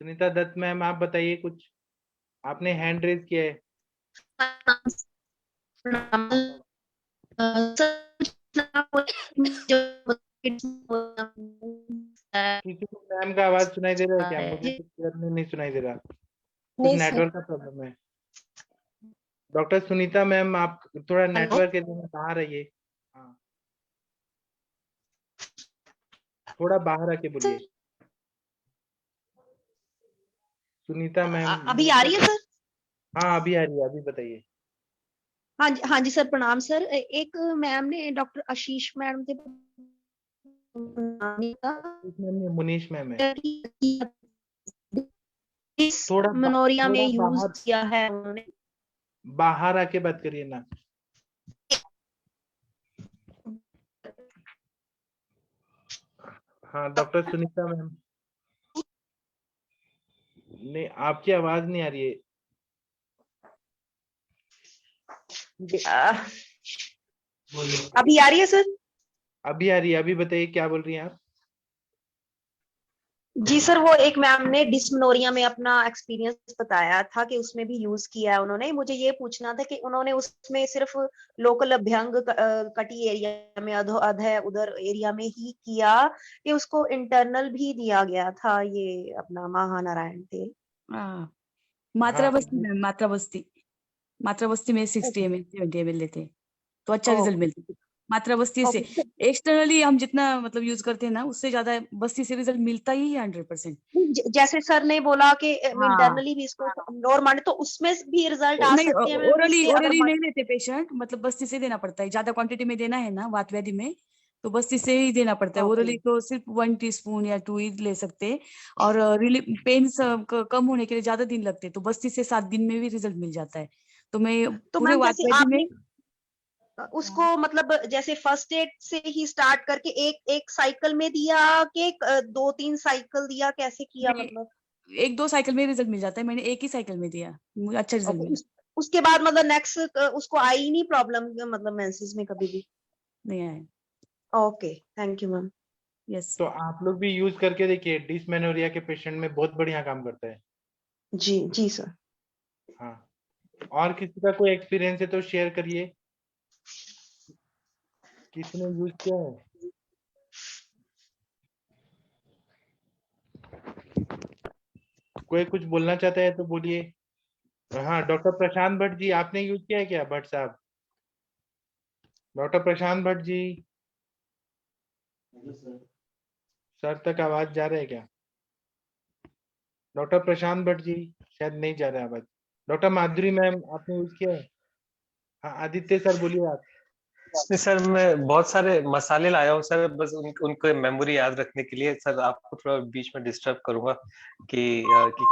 Sunita Dutt ma'am, आप बताइए कुछ, आपने हैंड रेज किया है। किसी को मैम का आवाज सुनाई दे रहा है क्या? मुझे तो क्लियर में नहीं सुनाई दे रहा, कुछ नहीं सर। नेटवर्क का प्रॉब्लम है। डॉक्टर सुनीता मैम, आप थोड़ा नेटवर्क एरिया में बाहर आइए। हाँ, थोड़ा बाहर आके बोलिए। सुनीता मैम, अभी आ रही है सर? हाँ अभी आ रही है, अभी बताइए। हाँ जी सर, प्रणाम सर। एक मैम ने, डॉक्टर आशीष मैम थे, मुनीष मैम है। थोड़ा मनोरिया में थोड़ा यूज बाहर, किया है उन्होंने। बाहर आके बात करिए ना। हाँ डॉक्टर सुनीता मैम, नहीं आपकी आवाज नहीं आ रही है। अभी आ रही है सर? अभी आ रही है, अभी बताइए क्या बोल रही हैं आप। जी सर, वो एक मैम ने डिस्मेनोरिया में अपना एक्सपीरियंस बताया था कि उसमें भी यूज किया है उन्होंने। मुझे ये पूछना था कि उन्होंने उसमें सिर्फ लोकल अभ्यंग कटी एरिया में, अधः उधर एरिया में ही किया, कि उसको इंटरनल भी दिया गया था ये अपना महानारायण तेल? हाँ, मात्रा बस्ती में, मात्रा बस्ती में 60 ml 70 ml लेते, तो अच्छा रिजल्ट मिलता है। मात्रा बस्ती से एक्सटर्नली हम जितना मतलब यूज करते हैं ना, उससे ज्यादा बस्ती से रिजल्ट मिलता ही है 100%। जैसे सर ने बोला कि हाँ, इंटरनली भी इसको नॉर्मल, तो उसमें भी रिजल्ट आ नहीं सकते हैं मैम ओरली इससे? अगर ओरली नहीं लेते पेशेंट, मतलब बस्ती से देना पड़ता है, ज्यादा क्वांटिटी में देना है ना वात व्याधि में, तो बस्ती से ही देना पड़ता है। ओरली तो सिर्फ 1 टीस्पून या 2 ही ले सकते हैं, और पेन कम होने के लिए ज्यादा दिन लगते हैं, तो बस्ती से 7 दिन में भी रिजल्ट मिल जाता है। तो मैं तो पूरे मैम वात जैसे व्याधि आपने में उसको मतलब जैसे फर्स्ट एड से ही स्टार्ट करके एक साइकिल में दिया कि 2-3 साइकिल दिया, कैसे किया नहीं, मतलब? 1-2 साइकिल में रिजल्ट मिल जाता है, मैंने एक ही साइकिल में दिया, मुझे अच्छा रिजल्ट मिला। उसके बाद मतलब नेक्स्ट उसको आई नहीं प्रॉब्लम, मतलब मेंसेस में कभी भी? नहीं आया। Okay, thank you ma'am. Yes, तो आप लोग भी यूज करके देखिए, डिस्मेनोरिया के पेशेंट में बहुत बढ़िया काम करता है। जी जी सर। हाँ, और किसी का कोई एक्सपीरियंस है तो शेयर करिए, किसने यूज किया है। कोई कुछ बोलना चाहता है तो बोलिए। हाँ डॉक्टर प्रशांत भट्ट जी, आपने यूज किया है क्या? भट्ट साहब, डॉक्टर प्रशांत भट्ट जी, सर तक आवाज जा रहा है क्या? डॉक्टर प्रशांत भट्ट जी, शायद नहीं जा रहा है आवाज। डॉक्टर माधुरी मैम, आपने यूज किया है? हाँ आदित्य सर बोलिए आप। नहीं सर, मैं बहुत सारे मसाले लाया हूँ सर, बस उनको मेमोरी याद रखने के लिए। सर आपको थोड़ा बीच में डिस्टर्ब करूंगा कि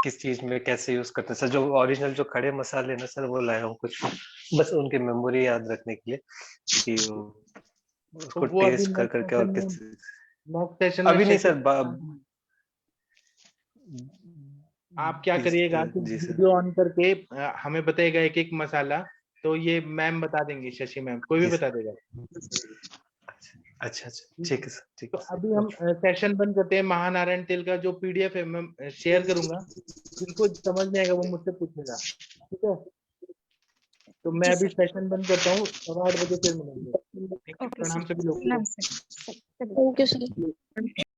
किस चीज में कैसे यूज करते हैं सर। जो ओरिजिनल जो खड़े मसाले ना सर, वो लाया हूँ कुछ, बस उनकी मेमोरी याद रखने के लिए कि उसको तो वो अभी टेस्ट कर करके। और किस नेक्स्ट सेशन में अभी नहीं शशि, सर, आप क्या करिएगा कि जी सर, वीडियो ऑन करके हमें बताइएगा एक एक मसाला, तो ये मैम बता देंगे, शशि मैम कोई भी जी बता देगा। अच्छा अच्छा, ठीक है सर, ठीक तो है सर। अभी हम सेशन बंद करते हैं। महानारायण तेल का जो पीडीएफ है मैं शेयर करूंगा, जिनको समझ नहीं आएगा वो मुझसे पूछेगा, ठीक है? तो मैं अभी सेशन बंद करता हूँ, 8:15 बजे फिर मिलेंगे। ओके प्रणाम सर, सभी लोगों को। नमस्ते। Thank you sir.